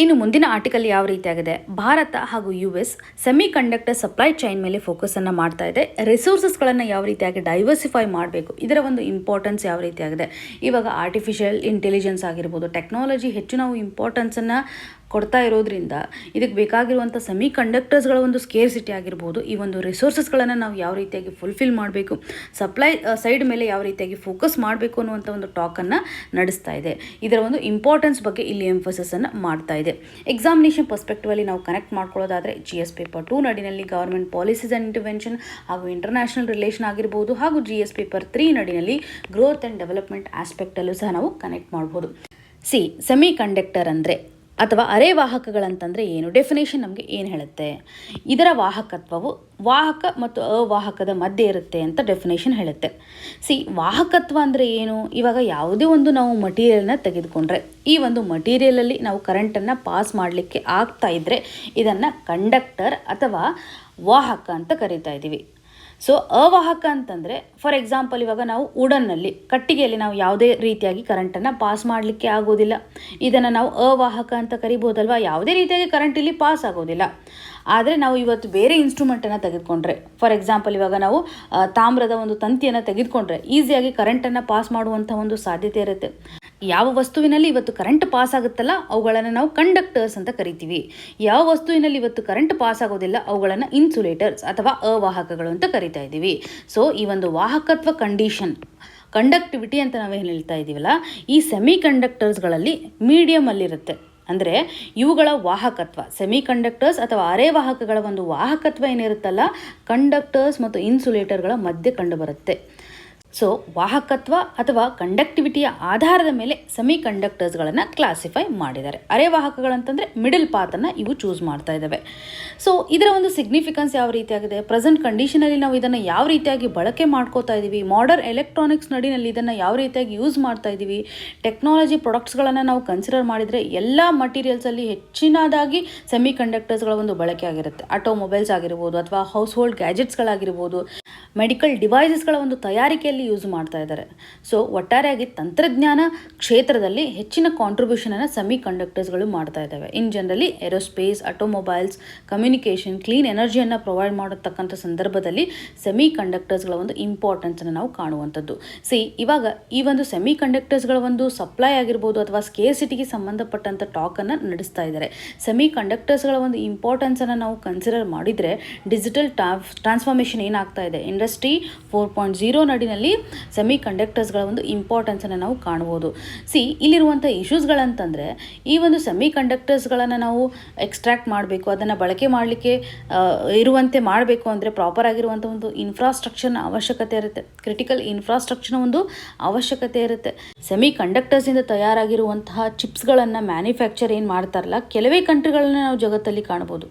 ಇನ್ನು ಮುಂದಿನ ಆರ್ಟಿಕಲ್ ಯಾವ ರೀತಿಯಾಗಿದೆ, ಭಾರತ ಹಾಗೂ US semi conductor supply chain ಮೇಲೆ ಫೋಕಸನ್ನು ಮಾಡ್ತಾ ಇದೆ. ರಿಸೋರ್ಸಸ್ಗಳನ್ನು ಯಾವ ರೀತಿಯಾಗಿ ಡೈವರ್ಸಿಫೈ ಮಾಡಬೇಕು, ಇದರ ಒಂದು ಇಂಪಾರ್ಟೆನ್ಸ್ ಯಾವ ರೀತಿಯಾಗಿದೆ. ಇವಾಗ ಆರ್ಟಿಫಿಷಿಯಲ್ ಇಂಟೆಲಿಜೆನ್ಸ್ ಆಗಿರ್ಬೋದು, ಟೆಕ್ನಾಲಜಿ ಹೆಚ್ಚು ನಾವು ಇಂಪಾರ್ಟೆನ್ಸನ್ನು ಕೊಡ್ತಾ ಇರೋದ್ರಿಂದ ಇದಕ್ಕೆ ಬೇಕಾಗಿರುವಂಥ ಸೆಮಿ ಕಂಡಕ್ಟರ್ಸ್ಗಳ ಒಂದು ಸ್ಕೇರ್ಸಿಟಿ ಆಗಿರ್ಬೋದು, ಈ ಒಂದು ರಿಸೋರ್ಸಸ್ಗಳನ್ನು ನಾವು ಯಾವ ರೀತಿಯಾಗಿ ಫುಲ್ಫಿಲ್ ಮಾಡಬೇಕು, ಸಪ್ಲೈ ಸೈಡ್ ಮೇಲೆ ಯಾವ ರೀತಿಯಾಗಿ ಫೋಕಸ್ ಮಾಡಬೇಕು ಅನ್ನುವಂಥ ಒಂದು ಟಾಕನ್ನು ನಡೆಸ್ತಾ ಇದೆ. ಇದರ ಒಂದು ಇಂಪಾರ್ಟೆನ್ಸ್ ಬಗ್ಗೆ ಇಲ್ಲಿ ಎಂಫಸಿಸನ್ನು ಮಾಡ್ತಾ ಇದೆ. ಎಕ್ಸಾಮಿನೇಷನ್ ಪರ್ಸ್ಪೆಕ್ಟಿವಲ್ಲಿ ನಾವು ಕನೆಕ್ಟ್ ಮಾಡ್ಕೊಳ್ಳೋದಾದರೆ GS ಪೇಪರ್ 2 ನಡಿನಲ್ಲಿ ಗವರ್ಮೆಂಟ್ ಪಾಲಿಸೀಸ್ ಆ್ಯಂಡ್ ಇಂಟರ್ವೆನ್ಷನ್ ಹಾಗೂ ಇಂಟರ್ನ್ಯಾಷನಲ್ ರಿಲೇಷನ್ ಆಗಿರ್ಬೋದು, ಹಾಗೂ GS ಪೇಪರ್ 3 ನಡಿನಲ್ಲಿ ಗ್ರೋತ್ ಆ್ಯಂಡ್ ಡೆವಲಪ್ಮೆಂಟ್ ಆಸ್ಪೆಕ್ಟಲ್ಲೂ ಸಹ ನಾವು ಕನೆಕ್ಟ್ ಮಾಡ್ಬೋದು. ಸೆಮಿ ಕಂಡಕ್ಟರ್ ಅಂದರೆ ಅಥವಾ ಅರೆವಾಹಕಗಳಂತಂದರೆ ಏನು, ಡೆಫಿನೇಷನ್ ನಮಗೆ ಏನು ಹೇಳುತ್ತೆ, ಇದರ ವಾಹಕತ್ವವು ವಾಹಕ ಮತ್ತು ಅವಾಹಕದ ಮಧ್ಯೆ ಇರುತ್ತೆ ಅಂತ ಡೆಫಿನೇಷನ್ ಹೇಳುತ್ತೆ. ವಾಹಕತ್ವ ಅಂದರೆ ಏನು, ಇವಾಗ ಯಾವುದೇ ಒಂದು ನಾವು ಮಟೀರಿಯಲ್ನ ತೆಗೆದುಕೊಂಡ್ರೆ ಈ ಒಂದು ಮಟೀರಿಯಲಲ್ಲಿ ನಾವು ಕರೆಂಟನ್ನು ಪಾಸ್ ಮಾಡಲಿಕ್ಕೆ ಆಗ್ತಾ ಇದ್ದರೆ ಇದನ್ನು ಕಂಡಕ್ಟರ್ ಅಥವಾ ವಾಹಕ ಅಂತ ಕರಿತಾ ಇದ್ದೀವಿ. ಸೊ ಅವಾಹಕ ಅಂತಂದರೆ ಫಾರ್ ಎಕ್ಸಾಂಪಲ್ ಇವಾಗ ನಾವು ವುಡನ್ನಲ್ಲಿ ಕಟ್ಟಿಗೆಯಲ್ಲಿ ನಾವು ಯಾವುದೇ ರೀತಿಯಾಗಿ ಕರೆಂಟನ್ನು ಪಾಸ್ ಮಾಡಲಿಕ್ಕೆ ಆಗೋದಿಲ್ಲ. ಇದನ್ನು ನಾವು ಅವಾಹಕ ಅಂತ ಕರಿಬೋದಲ್ವ. ಯಾವುದೇ ರೀತಿಯಾಗಿ ಕರೆಂಟ್ ಇಲ್ಲಿ ಪಾಸ್ ಆಗೋದಿಲ್ಲ. ಆದರೆ ನಾವು ಇವತ್ತು ಬೇರೆ ಇನ್ಸ್ಟ್ರೂಮೆಂಟನ್ನು ತೆಗೆದುಕೊಂಡ್ರೆ, ಫಾರ್ ಎಕ್ಸಾಂಪಲ್ ಇವಾಗ ನಾವು ತಾಮ್ರದ ಒಂದು ತಂತಿಯನ್ನು ತೆಗೆದುಕೊಂಡ್ರೆ ಈಸಿಯಾಗಿ ಕರೆಂಟನ್ನು ಪಾಸ್ ಮಾಡುವಂಥ ಒಂದು ಸಾಧ್ಯತೆ ಇರುತ್ತೆ. ಯಾವ ವಸ್ತುವಿನಲ್ಲಿ ಇವತ್ತು ಕರೆಂಟ್ ಪಾಸ್ ಆಗುತ್ತಲ್ಲ ಅವುಗಳನ್ನು ನಾವು ಕಂಡಕ್ಟರ್ಸ್ ಅಂತ ಕರಿತೀವಿ. ಯಾವ ವಸ್ತುವಿನಲ್ಲಿ ಇವತ್ತು ಕರೆಂಟ್ ಪಾಸ್ ಆಗೋದಿಲ್ಲ ಅವುಗಳನ್ನು ಇನ್ಸುಲೇಟರ್ಸ್ ಅಥವಾ ಅವಾಹಕಗಳು ಅಂತ ಕರಿತಾ ಇದ್ದೀವಿ. ಸೊ ಈ ಒಂದು ವಾಹಕತ್ವ ಕಂಡಕ್ಟಿವಿಟಿ ಅಂತ ನಾವೇನು ಹೇಳ್ತಾ ಇದ್ದೀವಲ್ಲ, ಈ ಸೆಮಿ ಕಂಡಕ್ಟರ್ಸ್ಗಳಲ್ಲಿ ಮೀಡಿಯಮಲ್ಲಿರುತ್ತೆ. ಅಂದರೆ ಇವುಗಳ ವಾಹಕತ್ವ, ಸೆಮಿ ಕಂಡಕ್ಟರ್ಸ್ ಅಥವಾ ಅರೆವಾಹಕಗಳ ಒಂದು ವಾಹಕತ್ವ ಏನಿರುತ್ತಲ್ಲ, ಕಂಡಕ್ಟರ್ಸ್ ಮತ್ತು ಇನ್ಸುಲೇಟರ್ಗಳ ಮಧ್ಯೆ ಕಂಡುಬರುತ್ತೆ. ಸೊ ವಾಹಕತ್ವ ಅಥವಾ ಕಂಡಕ್ಟಿವಿಟಿಯ ಆಧಾರದ ಮೇಲೆ ಸೆಮಿ ಕಂಡಕ್ಟರ್ಸ್ಗಳನ್ನು ಕ್ಲಾಸಿಫೈ ಮಾಡಿದ್ದಾರೆ. ಅರೆವಾಹಕಗಳಂತಂದರೆ ಮಿಡಲ್ ಪಾತನ್ನು ಇವು ಚೂಸ್ ಮಾಡ್ತಾ ಇದ್ದಾವೆ. ಸೊ ಇದರ ಒಂದು ಸಿಗ್ನಿಫಿಕೆನ್ಸ್ ಯಾವ ರೀತಿಯಾಗಿದೆ, ಪ್ರೆಸೆಂಟ್ ಕಂಡೀಷನಲ್ಲಿ ನಾವು ಇದನ್ನು ಯಾವ ರೀತಿಯಾಗಿ ಬಳಕೆ ಮಾಡ್ಕೋತಾ ಇದ್ದೀವಿ, ಮಾಡರ್ನ್ ಎಲೆಕ್ಟ್ರಾನಿಕ್ಸ್ ನಡಿನಲ್ಲಿ ಇದನ್ನು ಯಾವ ರೀತಿಯಾಗಿ ಯೂಸ್ ಮಾಡ್ತಾ ಇದ್ದೀವಿ, ಟೆಕ್ನಾಲಜಿ ಪ್ರಾಡಕ್ಟ್ಸ್ಗಳನ್ನು ನಾವು ಕನ್ಸಿಡರ್ ಮಾಡಿದರೆ ಎಲ್ಲ ಮಟೀರಿಯಲ್ಸಲ್ಲಿ ಹೆಚ್ಚಿನದಾಗಿ ಸೆಮಿ ಕಂಡಕ್ಟರ್ಸ್ಗಳ ಒಂದು ಬಳಕೆ ಆಗಿರುತ್ತೆ. ಆಟೋಮೊಬೈಲ್ಸ್ ಆಗಿರ್ಬೋದು ಅಥವಾ ಹೌಸ್ ಹೋಲ್ಡ್ ಗ್ಯಾಜೆಟ್ಸ್ಗಳಾಗಿರ್ಬೋದು, ಮೆಡಿಕಲ್ ಡಿವೈಸಸ್ಗಳ ಒಂದು ತಯಾರಿಕೆಯಲ್ಲಿ ಯೂಸ್ ಮಾಡ್ತಾ ಇದ್ದಾರೆ. ಸೊ ಒಟ್ಟಾರೆಯಾಗಿ ತಂತ್ರಜ್ಞಾನ ಕ್ಷೇತ್ರದಲ್ಲಿ ಹೆಚ್ಚಿನ ಕಾಂಟ್ರಿಬ್ಯೂಷನನ್ನು ಸೆಮಿ ಕಂಡಕ್ಟರ್ಸ್ಗಳು ಮಾಡ್ತಾ ಇದ್ದಾವೆ. In generally aerospace, automobiles, communication, clean ಎನರ್ಜಿಯನ್ನು ಪ್ರೊವೈಡ್ ಮಾಡತಕ್ಕಂಥ ಸಂದರ್ಭದಲ್ಲಿ ಸೆಮಿ ಕಂಡಕ್ಟರ್ಸ್ಗಳ ಒಂದು ಇಂಪಾರ್ಟೆನ್ಸನ್ನು ನಾವು ಕಾಣುವಂಥದ್ದು. ಇವಾಗ ಈ ಒಂದು ಸೆಮಿ ಕಂಡಕ್ಟರ್ಸ್ಗಳ ಒಂದು ಸಪ್ಲೈ ಆಗಿರ್ಬೋದು ಅಥವಾ ಸ್ಕೇರ್ಸಿಟಿಗೆ ಸಂಬಂಧಪಟ್ಟಂಥ ಟಾಕನ್ನು ನಡೆಸ್ತಾ ಇದ್ದಾರೆ. ಸೆಮಿ ಕಂಡಕ್ಟರ್ಸ್ಗಳ ಒಂದು ಇಂಪಾರ್ಟೆನ್ಸನ್ನು ನಾವು ಕನ್ಸಿಡರ್ ಮಾಡಿದರೆ ಡಿಜಿಟಲ್ ಟ್ರಾನ್ಸ್ಫಾರ್ಮೇಷನ್ ಏನಾಗ್ತಾ ಇದೆ, ಇಂಡಸ್ಟ್ರಿ 4.0 ನಡಿನಲ್ಲಿ ಸೆಮಿ ಕಂಡಕ್ಟರ್ಸ್ಗಳ ಒಂದು ಇಂಪಾರ್ಟೆನ್ಸನ್ನು ನಾವು ಕಾಣ್ಬೋದು. ಇಲ್ಲಿರುವಂಥ ಇಶ್ಯೂಸ್ಗಳಂತಂದರೆ, ಈ ಒಂದು ಸೆಮಿ ಕಂಡಕ್ಟರ್ಸ್ಗಳನ್ನು ನಾವು ಎಕ್ಸ್ಟ್ರಾಕ್ಟ್ ಮಾಡಬೇಕು, ಅದನ್ನು ಬಳಕೆ ಮಾಡಲಿಕ್ಕೆ ಇರುವಂತೆ ಮಾಡಬೇಕು ಅಂದರೆ ಪ್ರಾಪರ್ ಆಗಿರುವಂಥ ಒಂದು ಇನ್ಫ್ರಾಸ್ಟ್ರಕ್ಚರ್ನ ಅವಶ್ಯಕತೆ ಇರುತ್ತೆ. ಕ್ರಿಟಿಕಲ್ ಇನ್ಫ್ರಾಸ್ಟ್ರಕ್ಚರ್ನ ಒಂದು ಅವಶ್ಯಕತೆ ಇರುತ್ತೆ. ಸೆಮಿ ಕಂಡಕ್ಟರ್ಸಿಂದ ತಯಾರಾಗಿರುವಂತಹ ಚಿಪ್ಸ್ಗಳನ್ನು ಮ್ಯಾನುಫ್ಯಾಕ್ಚರ್ ಏನು ಮಾಡ್ತಾರಲ್ಲ, ಕೆಲವೇ ಕಂಟ್ರಿಗಳನ್ನ ನಾವು ಜಗತ್ತಲ್ಲಿ ಕಾಣ್ಬೋದು.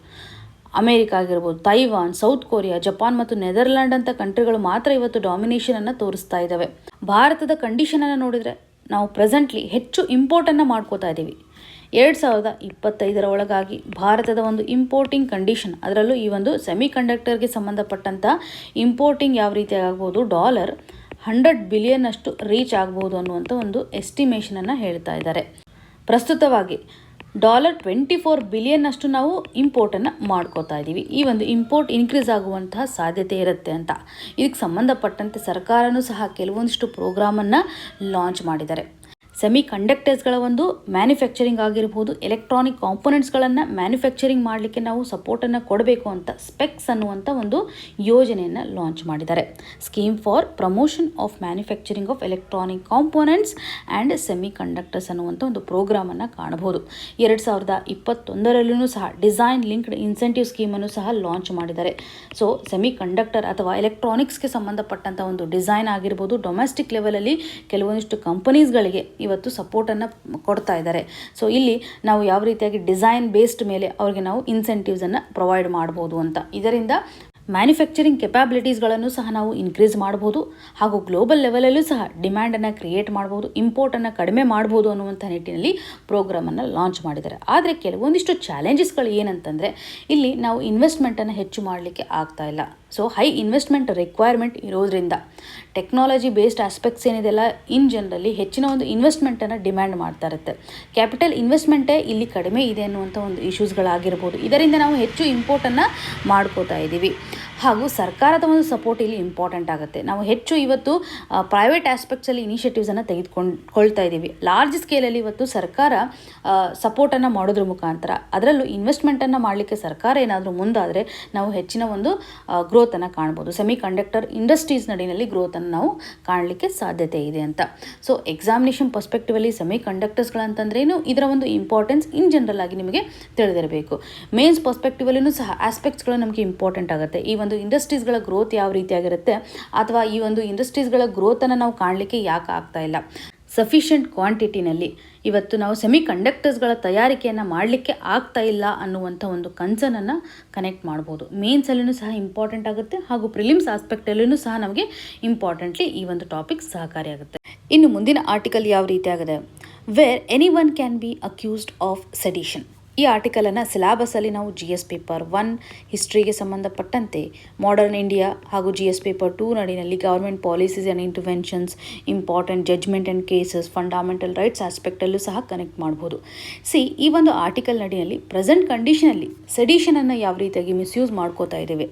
ಅಮೇರಿಕಾ ಆಗಿರ್ಬೋದು, ತೈವಾನ್, ಸೌತ್ ಕೊರಿಯಾ, ಜಪಾನ್ ಮತ್ತು ನೆದರ್ಲ್ಯಾಂಡ್ ಅಂತ ಕಂಟ್ರಿಗಳು ಮಾತ್ರ ಇವತ್ತು ಡಾಮಿನೇಷನನ್ನು ತೋರಿಸ್ತಾ ಇದ್ದಾವೆ. ಭಾರತದ ಕಂಡೀಷನನ್ನು ನೋಡಿದರೆ ನಾವು ಪ್ರೆಸೆಂಟ್ಲಿ ಹೆಚ್ಚು ಇಂಪೋರ್ಟನ್ನು ಮಾಡ್ಕೋತಾ ಇದ್ದೀವಿ. 2025 ಒಳಗಾಗಿ ಭಾರತದ ಒಂದು ಇಂಪೋರ್ಟಿಂಗ್ ಕಂಡೀಷನ್, ಅದರಲ್ಲೂ ಈ ಒಂದು ಸೆಮಿ ಕಂಡಕ್ಟರ್ಗೆ ಸಂಬಂಧಪಟ್ಟಂಥ ಇಂಪೋರ್ಟಿಂಗ್ ಯಾವ ರೀತಿ ಆಗ್ಬೋದು, $100 ಬಿಲಿಯನ್ ಅಷ್ಟು ರೀಚ್ ಆಗ್ಬೋದು ಅನ್ನುವಂಥ ಒಂದು ಎಸ್ಟಿಮೇಷನನ್ನು ಹೇಳ್ತಾ ಇದ್ದಾರೆ. ಪ್ರಸ್ತುತವಾಗಿ $24 ಬಿಲಿಯನ್ ಅಷ್ಟು ನಾವು ಇಂಪೋರ್ಟನ್ನು ಮಾಡ್ಕೋತಾ ಇದ್ದೀವಿ. ಈ ಒಂದು ಇಂಪೋರ್ಟ್ ಇನ್ಕ್ರೀಸ್ ಆಗುವಂತಹ ಸಾಧ್ಯತೆ ಇರುತ್ತೆ ಅಂತ ಇದಕ್ಕೆ ಸಂಬಂಧಪಟ್ಟಂತೆ ಸರ್ಕಾರನೂ ಸಹ ಕೆಲವೊಂದಿಷ್ಟು ಪ್ರೋಗ್ರಾಮನ್ನು ಲಾಂಚ್ ಮಾಡಿದ್ದಾರೆ. ಸೆಮಿ ಕಂಡಕ್ಟರ್ಸ್ಗಳ ಒಂದು ಮ್ಯಾನುಫ್ಯಾಕ್ಚರಿಂಗ್ ಆಗಿರ್ಬೋದು, ಎಲೆಕ್ಟ್ರಾನಿಕ್ ಕಾಂಪೊನೆಂಟ್ಸ್ಗಳನ್ನು ಮ್ಯಾನುಫ್ಯಾಕ್ಚರಿಂಗ್ ಮಾಡಲಿಕ್ಕೆ ನಾವು ಸಪೋರ್ಟನ್ನು ಕೊಡಬೇಕು ಅಂತ ಸ್ಪೆಕ್ಸ್ ಅನ್ನುವಂಥ ಒಂದು ಯೋಜನೆಯನ್ನು ಲಾಂಚ್ ಮಾಡಿದ್ದಾರೆ. Scheme for promotion of manufacturing of electronic components and semi conductors ಅನ್ನುವಂಥ ಒಂದು ಪ್ರೋಗ್ರಾಮನ್ನು ಕಾಣಬಹುದು. 2021 ಸಹ ಡಿಸೈನ್ ಲಿಂಕ್ಡ್ ಇನ್ಸೆಂಟಿವ್ ಸ್ಕೀಮನ್ನು ಸಹ ಲಾಂಚ್ ಮಾಡಿದ್ದಾರೆ. ಸೊ ಸೆಮಿ ಕಂಡಕ್ಟರ್ ಅಥವಾ ಎಲೆಕ್ಟ್ರಾನಿಕ್ಸ್ಗೆ ಸಂಬಂಧಪಟ್ಟಂಥ ಒಂದು ಡಿಸೈನ್ ಆಗಿರ್ಬೋದು, ಡೊಮೆಸ್ಟಿಕ್ ಲೆವೆಲಲ್ಲಿ ಕೆಲವೊಂದಿಷ್ಟು ಕಂಪನೀಸ್ಗಳಿಗೆ ಇವತ್ತು ಸಪೋರ್ಟನ್ನು ಕೊಡ್ತಾ ಇದ್ದಾರೆ. ಸೊ ಇಲ್ಲಿ ನಾವು ಯಾವ ರೀತಿಯಾಗಿ ಡಿಸೈನ್ ಬೇಸ್ಡ್ ಮೇಲೆ ಅವ್ರಿಗೆ ನಾವು ಇನ್ಸೆಂಟಿವ್ಸನ್ನು ಪ್ರೊವೈಡ್ ಮಾಡ್ಬೋದು ಅಂತ, ಇದರಿಂದ ಮ್ಯಾನುಫ್ಯಾಕ್ಚರಿಂಗ್ ಕೆಪಾಬಿಲಿಟೀಸ್ಗಳನ್ನು ಸಹ ನಾವು ಇನ್ಕ್ರೀಸ್ ಮಾಡ್ಬೋದು ಹಾಗೂ ಗ್ಲೋಬಲ್ ಲೆವೆಲಲ್ಲೂ ಸಹ ಡಿಮ್ಯಾಂಡನ್ನು ಕ್ರಿಯೇಟ್ ಮಾಡ್ಬೋದು, ಇಂಪೋರ್ಟನ್ನು ಕಡಿಮೆ ಮಾಡ್ಬೋದು ಅನ್ನುವಂಥ ನಿಟ್ಟಿನಲ್ಲಿ ಪ್ರೋಗ್ರಾಮನ್ನು ಲಾಂಚ್ ಮಾಡಿದ್ದಾರೆ. ಆದರೆ ಕೆಲವೊಂದಿಷ್ಟು ಚಾಲೆಂಜಸ್ಗಳು ಏನಂತಂದರೆ, ಇಲ್ಲಿ ನಾವು ಇನ್ವೆಸ್ಟ್ಮೆಂಟನ್ನು ಹೆಚ್ಚು ಮಾಡಲಿಕ್ಕೆ ಆಗ್ತಾ ಇಲ್ಲ. ಸೊ ಹೈ ಇನ್ವೆಸ್ಟ್ಮೆಂಟ್ ರಿಕ್ವೈರ್ಮೆಂಟ್ ಇರೋದ್ರಿಂದ ಟೆಕ್ನಾಲಜಿ ಬೇಸ್ಡ್ ಆಸ್ಪೆಕ್ಟ್ಸ್ ಏನಿದೆಲ್ಲ ಇನ್ ಜನರಲಿ ಹೆಚ್ಚಿನ ಒಂದು ಇನ್ವೆಸ್ಟ್ಮೆಂಟನ್ನು ಡಿಮ್ಯಾಂಡ್ ಮಾಡ್ತಾ ಇರುತ್ತೆ. ಕ್ಯಾಪಿಟಲ್ ಇನ್ವೆಸ್ಟ್ಮೆಂಟೇ ಇಲ್ಲಿ ಕಡಿಮೆ ಇದೆ ಅನ್ನುವಂಥ ಒಂದು ಇಶ್ಯೂಸ್ಗಳಾಗಿರ್ಬೋದು. ಇದರಿಂದ ನಾವು ಹೆಚ್ಚು ಇಂಪೋರ್ಟನ್ನು ಮಾಡ್ಕೋತಾ ಇದ್ದೀವಿ. ಹಾಗೂ ಸರ್ಕಾರದ ಒಂದು ಸಪೋರ್ಟ್ ಇಲ್ಲಿ ಇಂಪಾರ್ಟೆಂಟ್ ಆಗುತ್ತೆ. ನಾವು ಹೆಚ್ಚು ಇವತ್ತು ಪ್ರೈವೇಟ್ ಆಸ್ಪೆಕ್ಟ್ಸಲ್ಲಿ ಇನಿಷಿಯೇಟಿವ್ಸನ್ನು ತೆಗೆದುಕೊಳ್ತಾ ಇದ್ದೀವಿ. ಲಾರ್ಜ್ ಸ್ಕೇಲಲ್ಲಿ ಇವತ್ತು ಸರ್ಕಾರ ಸಪೋರ್ಟನ್ನು ಮಾಡೋದ್ರ ಮುಖಾಂತರ, ಅದರಲ್ಲೂ ಇನ್ವೆಸ್ಟ್ಮೆಂಟನ್ನು ಮಾಡಲಿಕ್ಕೆ ಸರ್ಕಾರ ಏನಾದರೂ ಮುಂದಾದರೆ ನಾವು ಹೆಚ್ಚಿನ ಒಂದು ಗ್ರೋತನ್ನು ಕಾಣ್ಬೋದು. ಸೆಮಿ ಕಂಡಕ್ಟರ್ ಇಂಡಸ್ಟ್ರೀಸ್ ನಡಿನಲ್ಲಿ ಗ್ರೋತನ್ನು ನಾವು ಕಾಣಲಿಕ್ಕೆ ಸಾಧ್ಯತೆ ಇದೆ ಅಂತ. ಸೊ ಎಕ್ಸಾಮಿನೇಷನ್ ಪರ್ಸ್ಪೆಕ್ಟಿವಲ್ಲಿ ಸೆಮಿ ಕಂಡಕ್ಟರ್ಸ್ಗಳಂತಂದ್ರೇನು, ಇದರ ಒಂದು ಇಂಪಾರ್ಟೆನ್ಸ್ ಇನ್ ಜನರಲ್ ಆಗಿ ನಿಮಗೆ ತಿಳಿದಿರಬೇಕು. ಮೇನ್ಸ್ ಪರ್ಸ್ಪೆಕ್ಟಿವಲ್ಲೂ ಸಹ ಆಸ್ಪೆಕ್ಟ್ಸ್ಗಳು ನಮಗೆ ಇಂಪಾರ್ಟೆಂಟ್ ಆಗುತ್ತೆ. ಈ ಒಂದು ಇಂಡಸ್ಟ್ರೀಸ್ಗಳ ಗ್ರೋತ್ ಯಾವ ರೀತಿಯಾಗಿರುತ್ತೆ ಅಥವಾ ಈ ಒಂದು ಇಂಡಸ್ಟ್ರೀಸ್ಗಳ ಗ್ರೋತನ್ನು ನಾವು ಕಾಣಲಿಕ್ಕೆ ಯಾಕೆ ಆಗ್ತಾ ಇಲ್ಲ, ಸಫಿಷಿಯೆಂಟ್ ಕ್ವಾಂಟಿಟಿನಲ್ಲಿ ಇವತ್ತು ನಾವು ಸೆಮಿ ಕಂಡಕ್ಟರ್ಸ್ಗಳ ತಯಾರಿಕೆಯನ್ನು ಮಾಡಲಿಕ್ಕೆ ಆಗ್ತಾ ಇಲ್ಲ ಅನ್ನುವಂಥ ಒಂದು ಕನ್ಸರ್ನನ್ನು ಕನೆಕ್ಟ್ ಮಾಡ್ಬೋದು. ಮೇನ್ಸಲ್ಲೂ ಸಹ ಇಂಪಾರ್ಟೆಂಟ್ ಆಗುತ್ತೆ ಹಾಗೂ ಪ್ರಿಲಿಮ್ಸ್ ಆಸ್ಪೆಕ್ಟಲ್ಲೂ ಸಹ ನಮಗೆ ಇಂಪಾರ್ಟೆಂಟ್ಲಿ ಈ ಒಂದು ಟಾಪಿಕ್ ಸಹಕಾರಿಯಾಗುತ್ತೆ. ಇನ್ನು ಮುಂದಿನ ಆರ್ಟಿಕಲ್ ಯಾವ ರೀತಿ ಆಗಿದೆ, where any one can be accused of sedition. ಈ ಆರ್ಟಿಕಲನ್ನು ಸಿಲೆಬಸಲ್ಲಿ ನಾವು GS ಪೇಪರ್ 1 ಹಿಸ್ಟ್ರಿಗೆ ಸಂಬಂಧಪಟ್ಟಂತೆ ಮಾಡರ್ನ್ ಇಂಡಿಯಾ ಹಾಗೂ GS ಪೇಪರ್ 2 ನಡಿನಲ್ಲಿ government policies and interventions, important judgement and cases, fundamental rights ಆಸ್ಪೆಕ್ಟಲ್ಲೂ ಸಹ ಕನೆಕ್ಟ್ ಮಾಡ್ಬೋದು. ಈ ಒಂದು ಆರ್ಟಿಕಲ್ ನಡಿನಲ್ಲಿ ಪ್ರೆಸೆಂಟ್ ಕಂಡೀಷನಲ್ಲಿ ಸೆಡಿಷನನ್ನು ಯಾವ ರೀತಿಯಾಗಿ ಮಿಸ್ಯೂಸ್ ಮಾಡ್ಕೋತಾ ಇದ್ದೇವೆ,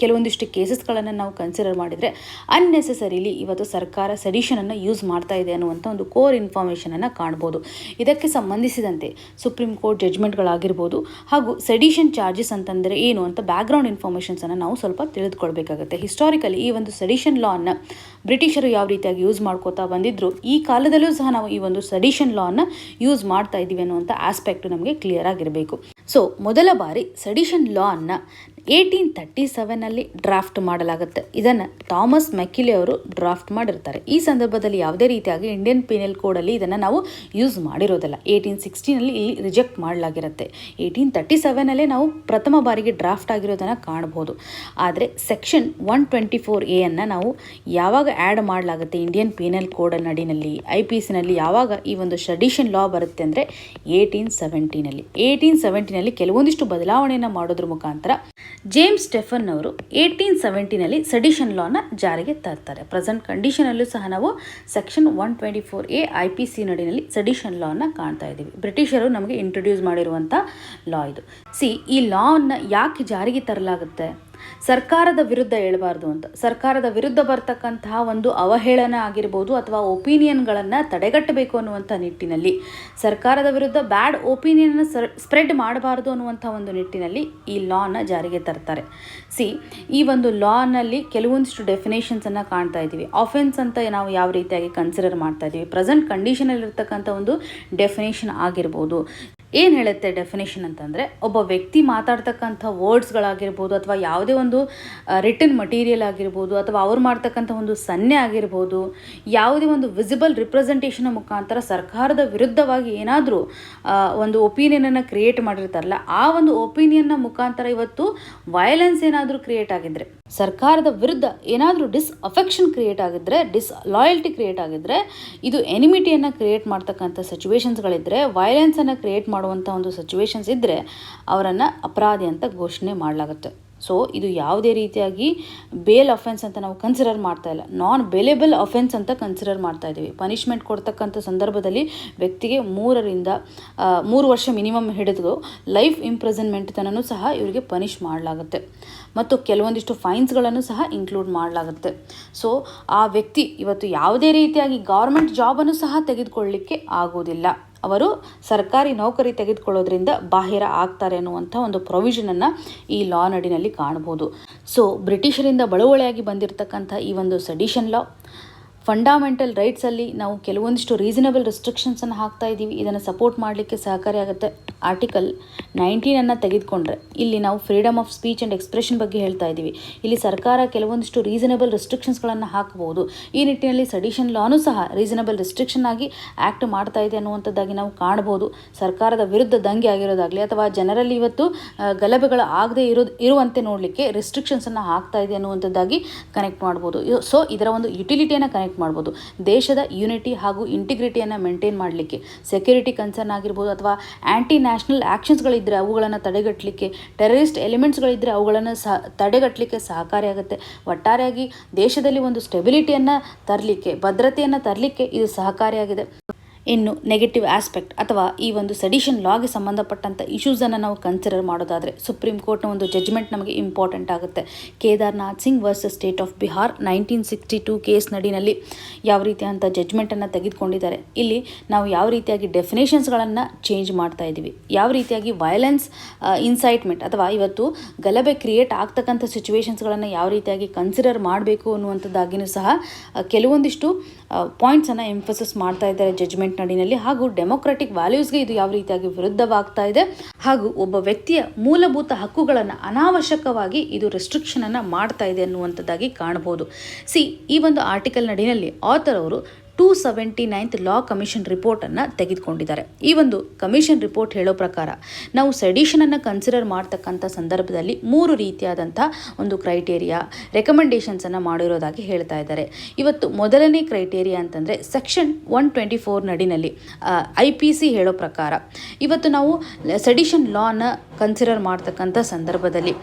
ಕೆಲವೊಂದಿಷ್ಟು ಕೇಸಸ್ಗಳನ್ನು ನಾವು ಕನ್ಸಿಡರ್ ಮಾಡಿದರೆ ಅನ್ನೆಸೆಸರಿಲಿ ಇವತ್ತು ಸರ್ಕಾರ ಸೆಡಿಷನನ್ನು ಯೂಸ್ ಮಾಡ್ತಾ ಇದೆ ಅನ್ನುವಂಥ ಒಂದು ಕೋರ್ ಇನ್ಫಾರ್ಮೇಷನನ್ನು ಕಾಣ್ಬೋದು. ಇದಕ್ಕೆ ಸಂಬಂಧಿಸಿದಂತೆ ಸುಪ್ರೀಂ ಕೋರ್ಟ್ ಜಡ್ಜ್ಮೆಂಟ್ಗಳಾಗಿರ್ಬೋದು ಹಾಗೂ ಸೆಡಿಷನ್ ಚಾರ್ಜಸ್ ಅಂತಂದರೆ ಏನು ಅಂತ ಬ್ಯಾಕ್ಗ್ರೌಂಡ್ ಇನ್ಫಾರ್ಮೇಷನ್ಸನ್ನು ನಾವು ಸ್ವಲ್ಪ ತಿಳಿದುಕೊಳ್ಬೇಕಾಗುತ್ತೆ. ಹಿಸ್ಟಾರಿಕಲಿ ಈ ಒಂದು ಸೆಡಿಷನ್ ಲಾವನ್ನು ಬ್ರಿಟಿಷರು ಯಾವ ರೀತಿಯಾಗಿ ಯೂಸ್ ಮಾಡ್ಕೋತಾ ಬಂದಿದ್ರು, ಈ ಕಾಲದಲ್ಲೂ ಸಹ ನಾವು ಈ ಒಂದು ಸೆಡಿಷನ್ ಲಾವನ್ನು ಯೂಸ್ ಮಾಡ್ತಾ ಇದ್ದೀವಿ ಅನ್ನುವಂಥ ಆಸ್ಪೆಕ್ಟ್ ನಮಗೆ ಕ್ಲಿಯರ್ ಆಗಿರಬೇಕು. ಮೊದಲ ಬಾರಿ ಸೆಡಿಷನ್ ಲಾವನ್ನು 1837 ಡ್ರಾಫ್ಟ್ ಮಾಡಲಾಗುತ್ತೆ. ಇದನ್ನು ಥಾಮಸ್ ಮೆಕಿಲೆ ಅವರು ಡ್ರಾಫ್ಟ್ ಮಾಡಿರ್ತಾರೆ. ಈ ಸಂದರ್ಭದಲ್ಲಿ ಯಾವುದೇ ರೀತಿಯಾಗಿ ಇಂಡಿಯನ್ ಪೀನಲ್ ಕೋಡಲ್ಲಿ ಇದನ್ನು ನಾವು ಯೂಸ್ ಮಾಡಿರೋದಿಲ್ಲ. 1860 ಇಲ್ಲಿ ರಿಜೆಕ್ಟ್ ಮಾಡಲಾಗಿರುತ್ತೆ. 1837 ನಾವು ಪ್ರಥಮ ಬಾರಿಗೆ ಡ್ರಾಫ್ಟ್ ಆಗಿರೋದನ್ನು ಕಾಣಬಹುದು. ಆದರೆ ಸೆಕ್ಷನ್ 124A ಅನ್ನು ನಾವು ಯಾವಾಗ ಆ್ಯಡ್ ಮಾಡಲಾಗುತ್ತೆ ಇಂಡಿಯನ್ ಪೀನಲ್ ಕೋಡ್ ನಡಿನಲ್ಲಿ, IPCನಲ್ಲಿ ಯಾವಾಗ ಈ ಒಂದು ಸೆಡಿಷನ್ ಲಾ ಬರುತ್ತೆ ಅಂದರೆ 1870. 1870 ಕೆಲವೊಂದಿಷ್ಟು ಬದಲಾವಣೆಯನ್ನು ಮಾಡೋದ್ರ ಮುಖಾಂತರ ಜೇಮ್ಸ್ ಸ್ಟೆಫನ್ ಅವರು 1870 ಸೆಡಿಷನ್ ಲಾನ ಜಾರಿಗೆ ತರ್ತಾರೆ. ಪ್ರೆಸೆಂಟ್ ಕಂಡೀಷನಲ್ಲೂ ಸಹ ನಾವು ಸೆಕ್ಷನ್ 124A IPC ನಡಿನಲ್ಲಿ ಸೆಡಿಷನ್ ಲಾನ ಕಾಣ್ತಾ ಇದ್ದೀವಿ. ಬ್ರಿಟಿಷರು ನಮಗೆ ಇಂಟ್ರೊಡ್ಯೂಸ್ ಮಾಡಿರುವಂಥ ಲಾ ಇದು. ಈ ಲಾವನ್ನು ಯಾಕೆ ಜಾರಿಗೆ ತರಲಾಗುತ್ತೆ? ಸರ್ಕಾರದ ವಿರುದ್ಧ ಹೇಳಬಾರ್ದು ಅಂತ, ಸರ್ಕಾರದ ವಿರುದ್ಧ ಬರ್ತಕ್ಕಂತಹ ಒಂದು ಅವಹೇಳನ ಆಗಿರ್ಬೋದು ಅಥವಾ ಒಪಿನಿಯನ್ಗಳನ್ನು ತಡೆಗಟ್ಟಬೇಕು ಅನ್ನುವಂಥ ನಿಟ್ಟಿನಲ್ಲಿ, ಸರ್ಕಾರದ ವಿರುದ್ಧ ಬ್ಯಾಡ್ ಒಪಿನಿಯನ್ನ ಸ್ಪ್ರೆಡ್ ಮಾಡಬಾರ್ದು ಅನ್ನುವಂಥ ಒಂದು ನಿಟ್ಟಿನಲ್ಲಿ ಈ ಲಾನ ಜಾರಿಗೆ ತರ್ತಾರೆ. ಈ ಒಂದು ಲಾನಲ್ಲಿ ಕೆಲವೊಂದಿಷ್ಟು ಡೆಫಿನೇಷನ್ಸನ್ನು ಕಾಣ್ತಾ ಇದ್ದೀವಿ. ಆಫೆನ್ಸ್ ಅಂತ ನಾವು ಯಾವ ರೀತಿಯಾಗಿ ಕನ್ಸಿಡರ್ ಮಾಡ್ತಾ ಇದ್ದೀವಿ, ಪ್ರೆಸೆಂಟ್ ಕಂಡೀಷನಲ್ಲಿರ್ತಕ್ಕಂಥ ಒಂದು ಡೆಫಿನೇಷನ್ ಆಗಿರ್ಬೋದು. ಏನು ಹೇಳುತ್ತೆ ಡೆಫಿನೇಷನ್ ಅಂತಂದರೆ, ಒಬ್ಬ ವ್ಯಕ್ತಿ ಮಾತಾಡ್ತಕ್ಕಂಥ ವರ್ಡ್ಸ್ಗಳಾಗಿರ್ಬೋದು ಅಥವಾ ಯಾವುದೇ ಒಂದು ರಿಟನ್ ಮಟೀರಿಯಲ್ ಆಗಿರ್ಬೋದು ಅಥವಾ ಅವ್ರು ಮಾಡ್ತಕ್ಕಂಥ ಒಂದು ಸನ್ನೆ ಆಗಿರ್ಬೋದು, ಯಾವುದೇ ಒಂದು ವಿಸಿಬಲ್ ರಿಪ್ರೆಸೆಂಟೇಷನ್ ಮುಖಾಂತರ ಸರ್ಕಾರದ ವಿರುದ್ಧವಾಗಿ ಏನಾದರೂ ಒಂದು ಒಪಿನಿಯನನ್ನು ಕ್ರಿಯೇಟ್ ಮಾಡಿರ್ತಾರಲ್ಲ, ಆ ಒಂದು ಒಪಿನಿಯನ್ನ ಮುಖಾಂತರ ಇವತ್ತು ವಯಲೆನ್ಸ್ ಏನಾದರೂ ಕ್ರಿಯೇಟ್ ಆಗಿದ್ರೆ, ಸರ್ಕಾರದ ವಿರುದ್ಧ ಏನಾದರೂ ಡಿಸ್ಅಫೆಕ್ಷನ್ ಕ್ರಿಯೇಟ್ ಆಗಿದ್ರೆ, ಡಿಸ್ಲಾಯಲ್ಟಿ ಕ್ರಿಯೇಟ್ ಆಗಿದ್ರೆ, ಇದು ಎನಿಮಿಟಿಯನ್ನು ಕ್ರಿಯೇಟ್ ಮಾಡ್ತಕ್ಕಂಥ ಸಿಚುವೇಶನ್ಸ್ಗಳಿದ್ದರೆ, ವಯಲೆನ್ಸನ್ನು ಕ್ರಿಯೇಟ್ ಮಾಡುವಂಥ ಒಂದು ಸಿಚುವೇಶನ್ಸ್ ಇದ್ದರೆ ಅವರನ್ನು ಅಪರಾಧಿ ಅಂತ ಘೋಷಣೆ ಮಾಡಲಾಗುತ್ತೆ. ಇದು ಯಾವುದೇ ರೀತಿಯಾಗಿ ಬೇಲ್ ಅಫೆನ್ಸ್ ಅಂತ ನಾವು ಕನ್ಸಿಡರ್ ಮಾಡ್ತಾ ಇಲ್ಲ, ನಾನ್ ಬೇಲೇಬಲ್ ಅಫೆನ್ಸ್ ಅಂತ ಕನ್ಸಿಡರ್ ಮಾಡ್ತಾ ಇದ್ದೀವಿ. ಪನಿಷ್ಮೆಂಟ್ ಕೊಡ್ತಕ್ಕಂಥ ಸಂದರ್ಭದಲ್ಲಿ ವ್ಯಕ್ತಿಗೆ 3 ವರ್ಷ ಮಿನಿಮಮ್ ಹಿಡಿದು ಲೈಫ್ ಇಂಪ್ರಿಸನ್ಮೆಂಟ್ ತನೂ ಸಹ ಇವರಿಗೆ ಪನಿಷ್ ಮಾಡಲಾಗುತ್ತೆ ಮತ್ತು ಕೆಲವೊಂದಿಷ್ಟು ಫೈನ್ಸ್ಗಳನ್ನು ಸಹ ಇನ್ಕ್ಲೂಡ್ ಮಾಡಲಾಗುತ್ತೆ. ಆ ವ್ಯಕ್ತಿ ಇವತ್ತು ಯಾವುದೇ ರೀತಿಯಾಗಿ ಗೌರ್ಮೆಂಟ್ ಜಾಬನ್ನು ಸಹ ತೆಗೆದುಕೊಳ್ಳಲಿಕ್ಕೆ ಆಗೋದಿಲ್ಲ. ಅವರು ಸರ್ಕಾರಿ ನೌಕರಿ ತೆಗೆದುಕೊಳ್ಳೋದ್ರಿಂದ ಬಾಹಿರ ಆಗ್ತಾರೆ ಅನ್ನುವಂಥ ಒಂದು ಪ್ರೊವಿಷನನ್ನು ಈ ಲಾ ನಡಿನಲ್ಲಿ ಕಾಣ್ಬೋದು. ಬ್ರಿಟಿಷರಿಂದ ಬಳುವಳಿಯಾಗಿ ಬಂದಿರತಕ್ಕಂಥ ಈ ಒಂದು ಸೆಡಿಷನ್ ಲಾ ಫಂಡಮೆಂಟಲ್ ರೈಟ್ಸಲ್ಲಿ ನಾವು ಕೆಲವೊಂದಿಷ್ಟು ರೀಸನಬಲ್ ರೆಸ್ಟ್ರಿಕ್ಷನ್ಸನ್ನು ಹಾಕ್ತಾ ಇದ್ದೀವಿ. ಇದನ್ನು ಸಪೋರ್ಟ್ ಮಾಡಲಿಕ್ಕೆ ಸಹಕಾರಿಯಾಗುತ್ತೆ. ಆರ್ಟಿಕಲ್ 19 ತೆಗೆದುಕೊಂಡ್ರೆ ಇಲ್ಲಿ ನಾವು freedom of speech and expression ಬಗ್ಗೆ ಹೇಳ್ತಾ ಇದ್ದೀವಿ. ಇಲ್ಲಿ ಸರ್ಕಾರ ಕೆಲವೊಂದಿಷ್ಟು ರೀಸನಬಲ್ ರೆಸ್ಟ್ರಿಕ್ಷನ್ಸ್ಗಳನ್ನು ಹಾಕಬಹುದು. ಈ ನಿಟ್ಟಿನಲ್ಲಿ ಸೆಡಿಷನ್ ಲಾನೂ ಸಹ ರೀಸನಬಲ್ ರೆಸ್ಟ್ರಿಕ್ಷನ್ ಆಗಿ ಆ್ಯಕ್ಟ್ ಮಾಡ್ತಾ ಇದೆ ಅನ್ನುವಂಥದ್ದಾಗಿ ನಾವು ಕಾಣ್ಬೋದು. ಸರ್ಕಾರದ ವಿರುದ್ಧ ದಂಗೆ ಆಗಿರೋದಾಗಲಿ ಅಥವಾ ಜನರಲ್ಲಿ ಇವತ್ತು ಗಲಭೆಗಳು ಆಗದೆ ಇರುವಂತೆ ನೋಡಲಿಕ್ಕೆ ರೆಸ್ಟ್ರಿಕ್ಷನ್ಸನ್ನು ಹಾಕ್ತಾ ಇದೆ ಅನ್ನುವಂಥದ್ದಾಗಿ ಕನೆಕ್ಟ್ ಮಾಡ್ಬೋದು. ಇದರ ಒಂದು ಯುಟಿಲಿಟಿಯನ್ನು ಕನೆಕ್ಟ್ ಮಾಡ್ಬೋದು. ದೇಶದ ಯೂನಿಟಿ ಹಾಗೂ ಇಂಟಿಗ್ರಿಟಿಯನ್ನು ಮೇಂಟೈನ್ ಮಾಡಲಿಕ್ಕೆ, ಸೆಕ್ಯೂರಿಟಿ ಕನ್ಸರ್ನ್ ಆಗಿರ್ಬೋದು ಅಥವಾ ಆ್ಯಂಟಿ ನ್ಯಾಷನಲ್ ಆ್ಯಕ್ಷನ್ಸ್ಗಳಿದ್ದರೆ ಅವುಗಳನ್ನು ತಡೆಗಟ್ಟಲಿಕ್ಕೆ, ಟೆರರಿಸ್ಟ್ ಎಲಿಮೆಂಟ್ಸ್ಗಳಿದ್ದರೆ ಅವುಗಳನ್ನು ತಡೆಗಟ್ಟಲಿಕ್ಕೆ ಸಹಕಾರಿಯಾಗುತ್ತೆ. ಒಟ್ಟಾರೆಯಾಗಿ ದೇಶದಲ್ಲಿ ಒಂದು ಸ್ಟೆಬಿಲಿಟಿಯನ್ನು ತರಲಿಕ್ಕೆ, ಭದ್ರತೆಯನ್ನು ತರಲಿಕ್ಕೆ ಇದು ಸಹಕಾರಿಯಾಗಿದೆ. ಇನ್ನು ನೆಗೆಟಿವ್ ಆಸ್ಪೆಕ್ಟ್ ಅಥವಾ ಈ ಒಂದು ಸೆಡಿಷನ್ ಲಾಗೆ ಸಂಬಂಧಪಟ್ಟಂಥ ಇಶ್ಯೂಸನ್ನು ನಾವು ಕನ್ಸಿಡರ್ ಮಾಡೋದಾದರೆ, ಸುಪ್ರೀಂ ಕೋರ್ಟ್ನ ಒಂದು ಜಡ್ಜ್ಮೆಂಟ್ ನಮಗೆ ಇಂಪಾರ್ಟೆಂಟ್ ಆಗುತ್ತೆ. Kedarnath Singh versus state of Bihar 1962 case ನಡಿನಲ್ಲಿ ಯಾವ ರೀತಿಯಾದಂಥ ಜಡ್ಜ್ಮೆಂಟನ್ನು ತೆಗೆದುಕೊಂಡಿದ್ದಾರೆ. ಇಲ್ಲಿ ನಾವು ಯಾವ ರೀತಿಯಾಗಿ ಡೆಫಿನೇಷನ್ಸ್ಗಳನ್ನು ಚೇಂಜ್ ಮಾಡ್ತಾ ಇದ್ದೀವಿ, ಯಾವ ರೀತಿಯಾಗಿ ವಯಲೆನ್ಸ್ ಇನ್ಸೈಟ್ಮೆಂಟ್ ಅಥವಾ ಇವತ್ತು ಗಲಭೆ ಕ್ರಿಯೇಟ್ ಆಗ್ತಕ್ಕಂಥ ಸಿಚುವೇಶನ್ಸ್ಗಳನ್ನು ಯಾವ ರೀತಿಯಾಗಿ ಕನ್ಸಿಡರ್ ಮಾಡಬೇಕು ಅನ್ನುವಂಥದ್ದಾಗಿಯೂ ಸಹ ಕೆಲವೊಂದಿಷ್ಟು ಪಾಯಿಂಟ್ಸನ್ನು ಎಂಫಸಿಸ್ ಮಾಡ್ತಾ ಇದ್ದಾರೆ ಜಡ್ಜ್ಮೆಂಟ್ ನಡಿನಲ್ಲಿ. ಹಾಗೂ ಡೆಮೊಕ್ರೆಟಿಕ್ ವ್ಯಾಲ್ಯೂಸ್ಗೆ ಇದು ಯಾವ ರೀತಿಯಾಗಿ ವಿರುದ್ಧವಾಗ್ತಾ ಇದೆ ಹಾಗೂ ಒಬ್ಬ ವ್ಯಕ್ತಿಯ ಮೂಲಭೂತ ಹಕ್ಕುಗಳನ್ನು ಅನಾವಶ್ಯಕವಾಗಿ ಇದು ರೆಸ್ಟ್ರಿಕ್ಷನನ್ನು ಮಾಡ್ತಾ ಇದೆ ಅನ್ನುವಂಥದ್ದಾಗಿ ಕಾಣಬಹುದು. ಈ ಒಂದು ಆರ್ಟಿಕಲ್ ನಡಿನಲ್ಲಿ ಆಥರ್ ಅವರು 279th ಲಾ ಕಮಿಷನ್ ರಿಪೋರ್ಟನ್ನು ತೆಗೆದುಕೊಂಡಿದ್ದಾರೆ. ಈ ಒಂದು ಕಮಿಷನ್ ರಿಪೋರ್ಟ್ ಹೇಳೋ ಪ್ರಕಾರ ನಾವು ಸೆಡಿಷನನ್ನು ಕನ್ಸಿಡರ್ ಮಾಡ್ತಕ್ಕಂಥ ಸಂದರ್ಭದಲ್ಲಿ 3 ರೀತಿಯಾದಂಥ ಒಂದು ಕ್ರೈಟೇರಿಯಾ ರೆಕಮೆಂಡೇಷನ್ಸನ್ನು ಮಾಡಿರೋದಾಗಿ ಹೇಳ್ತಾ ಇದ್ದಾರೆ. ಇವತ್ತು ಮೊದಲನೇ ಕ್ರೈಟೇರಿಯಾ ಅಂತಂದರೆ ಸೆಕ್ಷನ್ 124 ನಡಿನಲ್ಲಿ IPC ಹೇಳೋ ಪ್ರಕಾರ ಇವತ್ತು ನಾವು ಸೆಡಿಷನ್ ಲಾನ ಕನ್ಸಿಡರ್ ಮಾಡ್ತಕ್ಕಂಥ ಸಂದರ್ಭದಲ್ಲಿ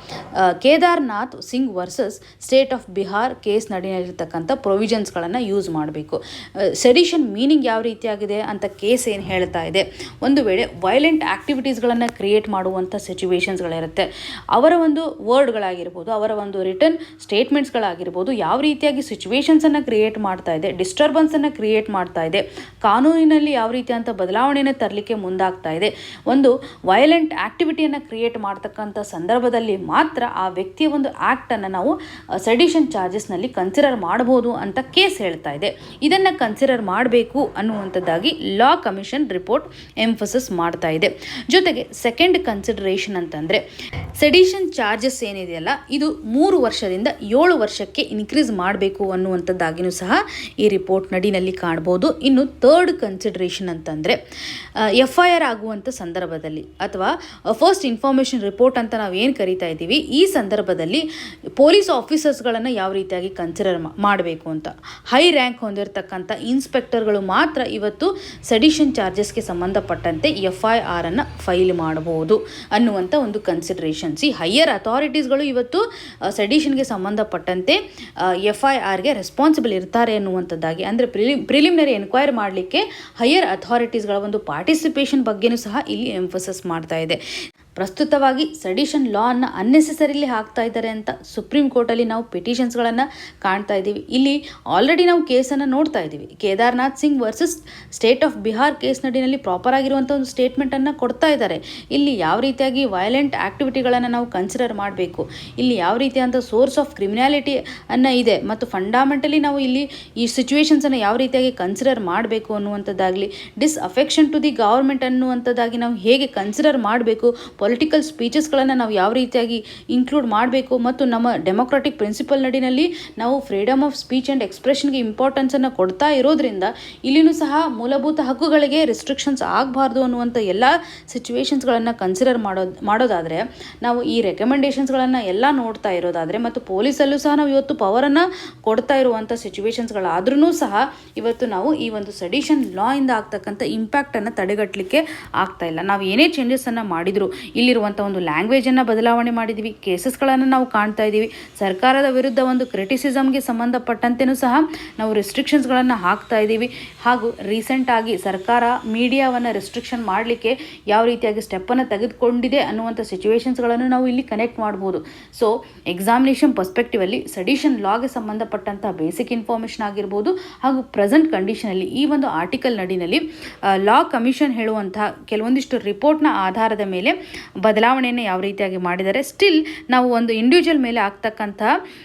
Kedarnath Singh versus state of Bihar case ನಡಿನಲ್ಲಿರ್ತಕ್ಕಂಥ ಪ್ರೊವಿಷನ್ಸ್ಗಳನ್ನು ಯೂಸ್ ಮಾಡಬೇಕು. ಸೆಡಿಷನ್ ಮೀನಿಂಗ್ ಯಾವ ರೀತಿಯಾಗಿದೆ ಅಂತ ಕೇಸ್ ಏನು ಹೇಳ್ತಾ ಇದೆ, ಒಂದು ವೇಳೆ ವೈಲೆಂಟ್ ಆ್ಯಕ್ಟಿವಿಟೀಸ್ಗಳನ್ನು ಕ್ರಿಯೇಟ್ ಮಾಡುವಂಥ ಸಿಚುವೇಶನ್ಸ್ಗಳಿರುತ್ತೆ, ಅವರ ಒಂದು ವರ್ಡ್ಗಳಾಗಿರ್ಬೋದು, ಅವರ ಒಂದು ರಿಟರ್ನ್ ಸ್ಟೇಟ್ಮೆಂಟ್ಸ್ಗಳಾಗಿರ್ಬೋದು, ಯಾವ ರೀತಿಯಾಗಿ ಸಿಚುವೇಶನ್ಸನ್ನು ಕ್ರಿಯೇಟ್ ಮಾಡ್ತಾ ಇದೆ, ಡಿಸ್ಟರ್ಬೆನ್ಸನ್ನು ಕ್ರಿಯೇಟ್ ಮಾಡ್ತಾ ಇದೆ, ಕಾನೂನಿನಲ್ಲಿ ಯಾವ ರೀತಿಯಂಥ ಬದಲಾವಣೆಯನ್ನು ತರಲಿಕ್ಕೆ ಮುಂದಾಗ್ತಾ ಇದೆ, ಒಂದು ವೈಲೆಂಟ್ ಆ್ಯಕ್ಟಿವಿಟಿಯನ್ನು ಕ್ರಿಯೇಟ್ ಮಾಡ್ತಕ್ಕಂಥ ಸಂದರ್ಭದಲ್ಲಿ ಮಾತ್ರ ಆ ವ್ಯಕ್ತಿಯ ಒಂದು ಆ್ಯಕ್ಟನ್ನು ನಾವು ಸೆಡಿಷನ್ ಚಾರ್ಜಸ್ನಲ್ಲಿ ಕನ್ಸಿಡರ್ ಮಾಡಬಹುದು ಅಂತ ಕೇಸ್ ಹೇಳ್ತಾ ಇದೆ. ಇದನ್ನು ಕನ್ಸಿಡರ್ ಮಾಡಬೇಕು ಅನ್ನುವಂಥದ್ದಾಗಿ ಲಾ ಕಮಿಷನ್ ರಿಪೋರ್ಟ್ ಎಂಫಸಿಸ್ ಮಾಡ್ತಾ ಇದೆ. ಜೊತೆಗೆ ಸೆಕೆಂಡ್ ಕನ್ಸಿಡರೇಷನ್ ಅಂತಂದರೆ ಸೆಡಿಷನ್ ಚಾರ್ಜಸ್ ಏನಿದೆಯಲ್ಲ ಇದು 3 ವರ್ಷದಿಂದ 7 ವರ್ಷಕ್ಕೆ ಇನ್ಕ್ರೀಸ್ ಮಾಡಬೇಕು ಅನ್ನುವಂಥದ್ದಾಗಿಯೂ ಸಹ ಈ ರಿಪೋರ್ಟ್ ನಡಿನಲ್ಲಿ ಕಾಣ್ಬೋದು. ಇನ್ನು ಥರ್ಡ್ ಕನ್ಸಿಡರೇಷನ್ ಅಂತಂದರೆ FIR ಆಗುವಂಥ ಸಂದರ್ಭದಲ್ಲಿ ಅಥವಾ ಫಸ್ಟ್ ಇನ್ಫಾರ್ಮೇಷನ್ ರಿಪೋರ್ಟ್ ಅಂತ ನಾವು ಏನು ಕರಿತಾ ಇದ್ದೀವಿ, ಈ ಸಂದರ್ಭದಲ್ಲಿ ಪೊಲೀಸ್ ಆಫೀಸರ್ಸ್ಗಳನ್ನು ಯಾವ ರೀತಿಯಾಗಿ ಕನ್ಸಿಡರ್ ಮಾಡಬೇಕು ಅಂತ ಹೈ ರ್ಯಾಂಕ್ ಹೊಂದಿರತಕ್ಕಂಥ ಇನ್ಸ್ಪೆಕ್ಟರ್ಗಳು ಮಾತ್ರ ಇವತ್ತು ಸೆಡಿಷನ್ ಚಾರ್ಜಸ್ಗೆ ಸಂಬಂಧಪಟ್ಟಂತೆ FIR ಅನ್ನು ಫೈಲ್ ಮಾಡಬಹುದು ಅನ್ನುವಂಥ ಒಂದು ಕನ್ಸಿಡರೇಷನ್ಸ್. ಈ ಹೈಯರ್ ಅಥಾರಿಟೀಸ್ಗಳು ಇವತ್ತು ಸೆಡಿಷನ್ಗೆ ಸಂಬಂಧಪಟ್ಟಂತೆ FIRಗೆ ರೆಸ್ಪಾನ್ಸಿಬಲ್ ಇರ್ತಾರೆ ಅನ್ನುವಂಥದ್ದಾಗಿ, ಅಂದರೆ ಪ್ರಿಲಿಮಿನರಿ ಎನ್ಕ್ವೈರಿ ಮಾಡಲಿಕ್ಕೆ ಹೈಯರ್ ಅಥಾರಿಟೀಸ್ಗಳ ಒಂದು ಪಾರ್ಟಿಸಿಪೇಷನ್ ಬಗ್ಗೆನೂ ಸಹ ಇಲ್ಲಿ ಎಂಫಸಿಸ್ ಮಾಡ್ತಾ ಇದೆ. ಪ್ರಸ್ತುತವಾಗಿ ಸೆಡಿಷನ್ ಲಾ ಅನ್ನು ಅನ್ನೆಸೆಸರಿಲಿ ಹಾಕ್ತಾ ಇದ್ದಾರೆ ಅಂತ ಸುಪ್ರೀಂ ಕೋರ್ಟಲ್ಲಿ ನಾವು ಪಿಟಿಷನ್ಸ್ಗಳನ್ನು ಕಾಣ್ತಾ ಇದ್ದೀವಿ. ಇಲ್ಲಿ ಆಲ್ರೆಡಿ ನಾವು ಕೇಸನ್ನು ನೋಡ್ತಾ ಇದ್ದೀವಿ. Kedarnath Singh versus state of Bihar case ನಡಿನಲ್ಲಿ ಪ್ರಾಪರ್ ಆಗಿರುವಂಥ ಒಂದು ಸ್ಟೇಟ್ಮೆಂಟನ್ನು ಕೊಡ್ತಾ ಇದ್ದಾರೆ. ಇಲ್ಲಿ ಯಾವ ರೀತಿಯಾಗಿ ವೈಲೆಂಟ್ ಆ್ಯಕ್ಟಿವಿಟಿಗಳನ್ನು ನಾವು ಕನ್ಸಿಡರ್ ಮಾಡಬೇಕು, ಇಲ್ಲಿ ಯಾವ ರೀತಿಯಾದಂಥ ಸೋರ್ಸ್ ಆಫ್ ಕ್ರಿಮಿನಾಲಿಟಿ ಅನ್ನು ಇದೆ ಮತ್ತು ಫಂಡಾಮೆಂಟಲಿ ನಾವು ಇಲ್ಲಿ ಈ ಸಿಚುವೇಶನ್ಸನ್ನು ಯಾವ ರೀತಿಯಾಗಿ ಕನ್ಸಿಡರ್ ಮಾಡಬೇಕು ಅನ್ನುವಂಥದ್ದಾಗಲಿ, ಡಿಸ್ಅಫೆಕ್ಷನ್ ಟು ದಿ ಗವರ್ಮೆಂಟ್ ಅನ್ನುವಂಥದ್ದಾಗಿ ನಾವು ಹೇಗೆ ಕನ್ಸಿಡರ್ ಮಾಡಬೇಕು, ಪೊಲಿಟಿಕಲ್ ಸ್ಪೀಚಸ್ಗಳನ್ನು ನಾವು ಯಾವ ರೀತಿಯಾಗಿ ಇನ್ಕ್ಲೂಡ್ ಮಾಡಬೇಕು ಮತ್ತು ನಮ್ಮ ಡೆಮೊಕ್ರಾಟಿಕ್ ಪ್ರಿನ್ಸಿಪಲ್ ನಡಿನಲ್ಲಿ ನಾವು ಫ್ರೀಡಮ್ ಆಫ್ ಸ್ಪೀಚ್ ಆ್ಯಂಡ್ ಎಕ್ಸ್ಪ್ರೆಷನ್ಗೆ ಇಂಪಾರ್ಟೆನ್ಸನ್ನು ಕೊಡ್ತಾ ಇರೋದ್ರಿಂದ ಇಲ್ಲಿನೂ ಸಹ ಮೂಲಭೂತ ಹಕ್ಕುಗಳಿಗೆ ರಿಸ್ಟ್ರಿಕ್ಷನ್ಸ್ ಆಗಬಾರ್ದು ಅನ್ನುವಂಥ ಎಲ್ಲ ಸಿಚುವೇಶನ್ಸ್ಗಳನ್ನು ಕನ್ಸಿಡರ್ ಮಾಡೋದಾದರೆ ನಾವು ಈ ರೆಕಮೆಂಡೇಷನ್ಸ್ಗಳನ್ನು ಎಲ್ಲ ನೋಡ್ತಾ ಇರೋದಾದರೆ ಮತ್ತು ಪೊಲೀಸಲ್ಲೂ ಸಹ ನಾವು ಇವತ್ತು ಪವರನ್ನು ಕೊಡ್ತಾ ಇರುವಂಥ ಸಿಚುವೇಶನ್ಸ್ಗಳಾದ್ರೂ ಸಹ ಇವತ್ತು ನಾವು ಈ ಒಂದು ಸೆಡಿಷನ್ ಲಾ ಇಂದ ಆಗ್ತಕ್ಕಂಥ ಇಂಪ್ಯಾಕ್ಟನ್ನು ತಡೆಗಟ್ಟಲಿಕ್ಕೆ ಆಗ್ತಾ ಇಲ್ಲ. ನಾವು ಏನೇ ಚೇಂಜಸನ್ನು ಮಾಡಿದ್ರು ಇಲ್ಲಿರುವಂಥ ಒಂದು ಲ್ಯಾಂಗ್ವೇಜನ್ನು ಬದಲಾವಣೆ ಮಾಡಿದ್ದೀವಿ, ಕೇಸಸ್ಗಳನ್ನು ನಾವು ಕಾಣ್ತಾ ಇದ್ದೀವಿ, ಸರ್ಕಾರದ ವಿರುದ್ಧ ಒಂದು ಕ್ರಿಟಿಸಿಸಮ್ಗೆ ಸಂಬಂಧಪಟ್ಟಂತೆಯೂ ಸಹ ನಾವು ರೆಸ್ಟ್ರಿಕ್ಷನ್ಸ್ಗಳನ್ನು ಹಾಕ್ತಾ ಇದ್ದೀವಿ. ಹಾಗೂ ರೀಸೆಂಟಾಗಿ ಸರ್ಕಾರ ಮೀಡಿಯಾವನ್ನು ರೆಸ್ಟ್ರಿಕ್ಷನ್ ಮಾಡಲಿಕ್ಕೆ ಯಾವ ರೀತಿಯಾಗಿ ಸ್ಟೆಪ್ಪನ್ನು ತೆಗೆದುಕೊಂಡಿದೆ ಅನ್ನುವಂಥ ಸಿಚುವೇಶನ್ಸ್ಗಳನ್ನು ನಾವು ಇಲ್ಲಿ ಕನೆಕ್ಟ್ ಮಾಡ್ಬೋದು. ಸೊ ಎಕ್ಸಾಮಿನೇಷನ್ ಪರ್ಸ್ಪೆಕ್ಟಿವಲ್ಲಿ ಸೆಡಿಷನ್ ಲಾಗೆ ಸಂಬಂಧಪಟ್ಟಂಥ ಬೇಸಿಕ್ ಇನ್ಫಾರ್ಮೇಷನ್ ಆಗಿರ್ಬೋದು ಹಾಗೂ ಪ್ರೆಸೆಂಟ್ ಕಂಡೀಷನಲ್ಲಿ ಈ ಒಂದು ಆರ್ಟಿಕಲ್ ನಡಿನಲ್ಲಿ ಲಾ ಕಮಿಷನ್ ಹೇಳುವಂಥ ಕೆಲವೊಂದಿಷ್ಟು ರಿಪೋರ್ಟ್ನ ಆಧಾರದ ಮೇಲೆ ಬದಲಾವಣೆಯನ್ನು ಯಾವ ರೀತಿಯಾಗಿ ಮಾಡಿದ್ದಾರೆ, ಸ್ಟಿಲ್ ನಾವು ಒಂದು ಇಂಡಿವಿಜುವಲ್ ಮೇಲೆ ಆಗ್ತಕ್ಕಂಥ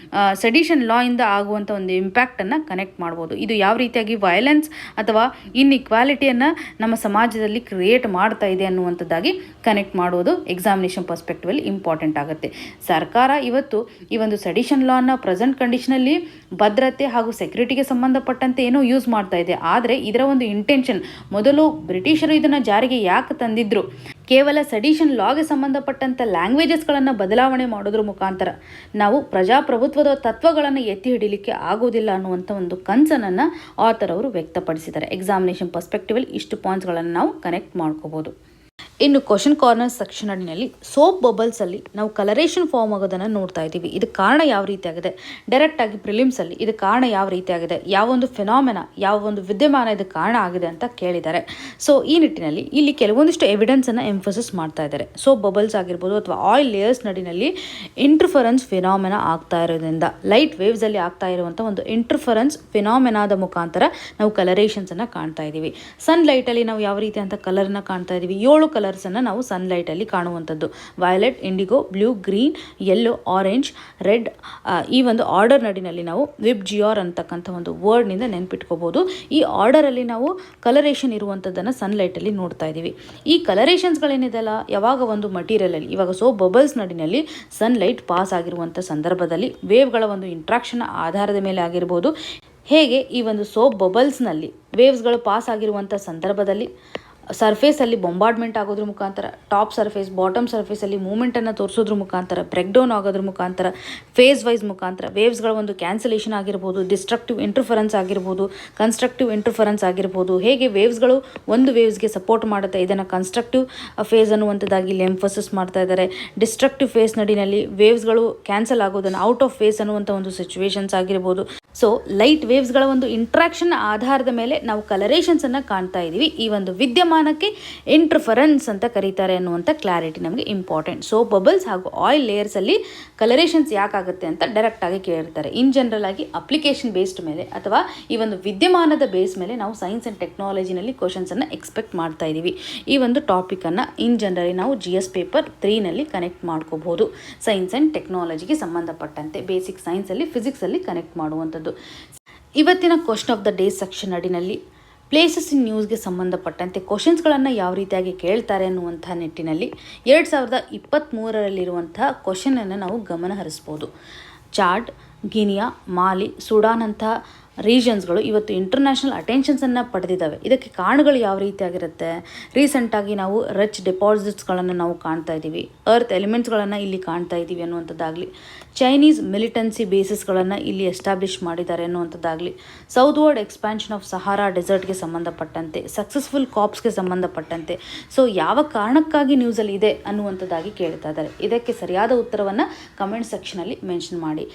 ಸೆಡಿಷನ್ ಲಾ ಇಂದ ಆಗುವಂಥ ಒಂದು ಇಂಪ್ಯಾಕ್ಟನ್ನು ಕನೆಕ್ಟ್ ಮಾಡ್ಬೋದು. ಇದು ಯಾವ ರೀತಿಯಾಗಿ ವೈಲೆನ್ಸ್ ಅಥವಾ ಇನ್ಇಕ್ವಾಲಿಟಿಯನ್ನು ನಮ್ಮ ಸಮಾಜದಲ್ಲಿ ಕ್ರಿಯೇಟ್ ಮಾಡ್ತಾ ಇದೆ ಅನ್ನುವಂಥದ್ದಾಗಿ ಕನೆಕ್ಟ್ ಮಾಡೋದು ಎಕ್ಸಾಮಿನೇಷನ್ ಪರ್ಸ್ಪೆಕ್ಟಿವಲ್ಲಿ ಇಂಪಾರ್ಟೆಂಟ್ ಆಗುತ್ತೆ. ಸರ್ಕಾರ ಇವತ್ತು ಈ ಒಂದು ಸೆಡಿಷನ್ ಲಾನ ಪ್ರೆಸೆಂಟ್ ಕಂಡೀಷನಲ್ಲಿ ಭದ್ರತೆ ಹಾಗೂ ಸೆಕ್ಯೂರಿಟಿಗೆ ಸಂಬಂಧಪಟ್ಟಂತೆ ಏನೋ ಯೂಸ್ ಮಾಡ್ತಾ ಇದೆ. ಆದರೆ ಇದರ ಒಂದು ಇಂಟೆನ್ಷನ್ ಮೊದಲು ಬ್ರಿಟಿಷರು ಇದನ್ನು ಜಾರಿಗೆ ಯಾಕೆ ತಂದಿದ್ರು, ಕೇವಲ ಸೆಡಿಷನ್ ಲಾಗೆ ಸಂಬಂಧಪಟ್ಟಂಥ ಲ್ಯಾಂಗ್ವೇಜಸ್ಗಳನ್ನು ಬದಲಾವಣೆ ಮಾಡೋದ್ರ ಮುಖಾಂತರ ನಾವು ಪ್ರಜಾಪ್ರಭುತ್ವದ ತತ್ವಗಳನ್ನು ಎತ್ತಿ ಹಿಡಿಲಿಕ್ಕೆ ಆಗೋದಿಲ್ಲ ಅನ್ನುವಂಥ ಒಂದು ಕನ್ಸರ್ನನ್ನು ಆಥರ್ ಅವರು ವ್ಯಕ್ತಪಡಿಸಿದ್ದಾರೆ. ಎಕ್ಸಾಮಿನೇಷನ್ ಪರ್ಸ್ಪೆಕ್ಟಿವಲ್ಲಿ ಇಷ್ಟು ಪಾಯಿಂಟ್ಸ್ಗಳನ್ನು ನಾವು ಕನೆಕ್ಟ್ ಮಾಡ್ಕೋಬೋದು. ಇನ್ನು ಕ್ವಶನ್ ಕಾರ್ನರ್ ಸೆಕ್ಷನ್ ಅಡಿನಲ್ಲಿ ಸೋಪ್ ಬಬಲ್ಸಲ್ಲಿ ನಾವು ಕಲರೇಷನ್ ಫಾರ್ಮ್ ಆಗೋದನ್ನು ನೋಡ್ತಾ ಇದ್ದೀವಿ. ಇದು ಕಾರಣ ಯಾವ ರೀತಿಯಾಗಿದೆ, ಡೈರೆಕ್ಟಾಗಿ ಪ್ರಿಲಿಮ್ಸಲ್ಲಿ ಇದು ಕಾರಣ ಯಾವ ರೀತಿಯಾಗಿದೆ, ಯಾವ ಒಂದು ಫಿನಾಮಿನಾ, ಯಾವ ಒಂದು ವಿದ್ಯಮಾನ ಇದು ಕಾರಣ ಆಗಿದೆ ಅಂತ ಕೇಳಿದ್ದಾರೆ. ಸೊ ಈ ನಿಟ್ಟಿನಲ್ಲಿ ಇಲ್ಲಿ ಕೆಲವೊಂದಿಷ್ಟು ಎವಿಡೆನ್ಸನ್ನು ಎಂಫಸಿಸ್ ಮಾಡ್ತಾ ಇದ್ದಾರೆ. ಸೋಪ್ ಬಬಲ್ಸ್ ಆಗಿರ್ಬೋದು ಅಥವಾ ಆಯಿಲ್ ಲೇಯರ್ಸ್ ನಡಿನಲ್ಲಿ ಇಂಟರ್ಫರೆನ್ಸ್ ಫಿನಾಮಿನಾ ಆಗ್ತಾ ಇರೋದ್ರಿಂದ, ಲೈಟ್ ವೇವ್ಸಲ್ಲಿ ಆಗ್ತಾ ಇರುವಂಥ ಒಂದು ಇಂಟರ್ಫರೆನ್ಸ್ ಫಿನಾಮಿನಾದ ಮುಖಾಂತರ ನಾವು ಕಲರೇಷನ್ಸನ್ನು ಕಾಣ್ತಾ ಇದ್ದೀವಿ. ಸನ್ಲೈಟಲ್ಲಿ ನಾವು ಯಾವ ರೀತಿ ಅಂತ ಕಲರ್ನ ಕಾಣ್ತಾ ಇದ್ದೀವಿ. 7 ಕಲರ್ಸನ್ನು ನಾವು ಸನ್ಲೈಟಲ್ಲಿ ಕಾಣುವಂಥದ್ದು: violet, indigo, blue, green, yellow, orange, red. ಈ ಒಂದು ಆರ್ಡರ್ ನಡಿನಲ್ಲಿ ನಾವು ವಿಬ್ ಜಿಯಾರ್ ಅಂತಕ್ಕಂಥ ಒಂದು ವರ್ಡ್ನಿಂದ ನೆನ್ಪಿಟ್ಕೋಬೋದು. ಈ ಆರ್ಡರಲ್ಲಿ ನಾವು ಕಲರೇಷನ್ ಇರುವಂಥದ್ದನ್ನು ಸನ್ಲೈಟಲ್ಲಿ ನೋಡ್ತಾ ಇದ್ದೀವಿ. ಈ ಕಲರೇಷನ್ಸ್ಗಳೇನಿದೆಲ್ಲ ಯಾವಾಗ ಒಂದು ಮಟೀರಿಯಲಲ್ಲಿ, ಇವಾಗ ಸೋಪ್ ಬಬಲ್ಸ್ ನಡಿನಲ್ಲಿ ಸನ್ಲೈಟ್ ಪಾಸ್ ಆಗಿರುವಂಥ ಸಂದರ್ಭದಲ್ಲಿ ವೇವ್ಗಳ ಒಂದು ಇಂಟ್ರಾಕ್ಷನ್ ಆಧಾರದ ಮೇಲೆ ಆಗಿರ್ಬೋದು, ಹೇಗೆ ಈ ಒಂದು ಸೋಪ್ ಬಬಲ್ಸ್ನಲ್ಲಿ ವೇವ್ಸ್ಗಳು ಪಾಸ್ ಆಗಿರುವಂಥ ಸಂದರ್ಭದಲ್ಲಿ ಸರ್ಫೇಸಲ್ಲಿ ಬೊಂಬಾರ್ಡ್ಮೆಂಟ್ ಆಗೋದ್ರ ಮುಖಾಂತರ, ಟಾಪ್ ಸರ್ಫೇಸ್ ಬಾಟಮ್ ಸರ್ಫೇಸಲ್ಲಿ ಮೂಮೆಂಟನ್ನು ತೋರಿಸೋದ್ರ ಮುಖಾಂತರ, ಬ್ರೇಕ್ ಡೌನ್ ಆಗೋದ್ರ ಮುಖಾಂತರ, ಫೇಸ್ ವೈಸ್ ಮುಖಾಂತರ ವೇವ್ಸ್ಗಳ ಒಂದು ಕ್ಯಾನ್ಸಲೇಷನ್ ಆಗಿರ್ಬೋದು, ಡಿಸ್ಟ್ರಕ್ಟಿವ್ ಇಂಟರ್ಫರೆನ್ಸ್ ಆಗಿರ್ಬೋದು, ಕನ್ಸ್ಟ್ರಕ್ಟಿವ್ ಇಂಟರ್ಫರೆನ್ಸ್ ಆಗಿರ್ಬೋದು, ಹೇಗೆ ವೇವ್ಸ್ಗಳು ಒಂದು ವೇವ್ಸ್ಗೆ ಸಪೋರ್ಟ್ ಮಾಡುತ್ತೆ, ಇದನ್ನು ಕನ್ಸ್ಟ್ರಕ್ಟಿವ್ ಫೇಸ್ ಅನ್ನುವಂಥದ್ದಾಗಿ ಇಲ್ಲಿ ಎಂಫೋಸಿಸ್ ಮಾಡ್ತಾ ಇದ್ದಾರೆ. ಡಿಸ್ಟ್ರಕ್ಟಿವ್ ಫೇಸ್ ನಡಿನಲ್ಲಿ ವೇವ್ಸ್ಗಳು ಕ್ಯಾನ್ಸಲ್ ಆಗೋದನ್ನು ಔಟ್ ಆಫ್ ಫೇಸ್ ಅನ್ನುವಂಥ ಒಂದು ಸಿಚುವೇಶನ್ಸ್ ಆಗಿರ್ಬೋದು. ಸೊ ಲೈಟ್ ವೇವ್ಸ್ಗಳ ಒಂದು ಇಂಟ್ರಾಕ್ಷನ್ ಆಧಾರದ ಮೇಲೆ ನಾವು ಕಲರೇಷನ್ಸನ್ನು ಕಾಣ್ತಾ ಇದ್ದೀವಿ. ಈ ಒಂದು ವಿದ್ಯಮಾನಕ್ಕೆ ಇಂಟರ್ಫರೆನ್ಸ್ ಅಂತ ಕರೀತಾರೆ ಅನ್ನುವಂಥ ಕ್ಲಾರಿಟಿ ನಮಗೆ ಇಂಪಾರ್ಟೆಂಟ್. ಸೋಪ್ ಬಬಲ್ಸ್ ಹಾಗೂ ಆಯಿಲ್ ಲೇಯರ್ಸಲ್ಲಿ ಕಲರೇಷನ್ಸ್ ಯಾಕಾಗುತ್ತೆ ಅಂತ ಡೈರೆಕ್ಟಾಗಿ ಕೇಳಿರ್ತಾರೆ. ಇನ್ ಜನರಲ್ ಆಗಿ ಅಪ್ಲಿಕೇಶನ್ ಬೇಸ್ಡ್ ಮೇಲೆ ಅಥವಾ ಈ ಒಂದು ವಿದ್ಯಮಾನದ ಬೇಸ್ ಮೇಲೆ ನಾವು ಸೈನ್ಸ್ ಆ್ಯಂಡ್ ಟೆಕ್ನಾಲಜಿನಲ್ಲಿ ಕ್ವಶನ್ಸನ್ನು ಎಕ್ಸ್ಪೆಕ್ಟ್ ಮಾಡ್ತಾ ಇದ್ದೀವಿ. ಈ ಒಂದು ಟಾಪಿಕನ್ನು ಇನ್ ಜನರಲಿ ನಾವು GS ಪೇಪರ್ 3ನಲ್ಲಿ ಕನೆಕ್ಟ್ ಮಾಡ್ಕೋಬಹುದು. ಸೈನ್ಸ್ ಆ್ಯಂಡ್ ಟೆಕ್ನಾಲಜಿಗೆ ಸಂಬಂಧಪಟ್ಟಂತೆ ಬೇಸಿಕ್ ಸೈನ್ಸಲ್ಲಿ, ಫಿಸಿಕ್ಸಲ್ಲಿ ಕನೆಕ್ಟ್ ಮಾಡುವಂಥದ್ದು. ಇವತ್ತಿನ question of the day section ಅಡಿನಲ್ಲಿ ಪ್ಲೇಸಸ್ ಇನ್ ನ್ಯೂಸ್ಗೆ ಸಂಬಂಧಪಟ್ಟಂತೆ ಕ್ವಶನ್ಸ್ಗಳನ್ನು ಯಾವ ರೀತಿಯಾಗಿ ಕೇಳ್ತಾರೆ ಅನ್ನುವಂಥ ನಿಟ್ಟಿನಲ್ಲಿ 2023ರಲ್ಲಿರುವಂಥ ಕ್ವಶನನ್ನು ನಾವು ಗಮನ ಹರಿಸ್ಬೋದು. ಚಾಡ್, ಗಿನಿಯಾ, ಮಾಲಿ, ಸುಡಾನ್ ಅಂಥ ರೀಜನ್ಸ್ಗಳು ಇವತ್ತು ಇಂಟರ್ನ್ಯಾಷನಲ್ ಅಟೆನ್ಷನ್ಸನ್ನು ಪಡೆದಿದ್ದಾವೆ. ಇದಕ್ಕೆ ಕಾರಣಗಳು ಯಾವ ರೀತಿಯಾಗಿರುತ್ತೆ? ರೀಸೆಂಟಾಗಿ ನಾವು ರಿಚ್ ಡೆಪಾಸಿಟ್ಸ್ಗಳನ್ನು ನಾವು ಕಾಣ್ತಾ ಇದ್ದೀವಿ, ಅರ್ತ್ ಎಲಿಮೆಂಟ್ಸ್ಗಳನ್ನು ಇಲ್ಲಿ ಕಾಣ್ತಾ ಇದ್ದೀವಿ ಅನ್ನುವಂಥದ್ದಾಗಲಿ, ಚೈನೀಸ್ ಮಿಲಿಟೆನ್ಸಿ ಬೇಸಿಸ್ಗಳನ್ನು ಇಲ್ಲಿ ಎಸ್ಟಾಬ್ಲಿಷ್ ಮಾಡಿದ್ದಾರೆ ಅನ್ನುವಂಥದ್ದಾಗಲಿ, ಸೌತ್ವರ್ಡ್ ಎಕ್ಸ್ಪ್ಯಾನ್ಷನ್ ಆಫ್ ಸಹಾರಾ ಡೆಸರ್ಟ್ಗೆ ಸಂಬಂಧಪಟ್ಟಂತೆ, ಸಕ್ಸಸ್ಫುಲ್ ಕಾಪ್ಸ್ಗೆ ಸಂಬಂಧಪಟ್ಟಂತೆ, ಸೊ ಯಾವ ಕಾರಣಕ್ಕಾಗಿ ನ್ಯೂಸಲ್ಲಿ ಇದೆ ಅನ್ನುವಂಥದ್ದಾಗಿ ಕೇಳ್ತಾ ಇದ್ದಾರೆ. ಇದಕ್ಕೆ ಸರಿಯಾದ ಉತ್ತರವನ್ನು ಕಮೆಂಟ್ ಸೆಕ್ಷನಲ್ಲಿ ಮೆನ್ಷನ್ ಮಾಡಿ.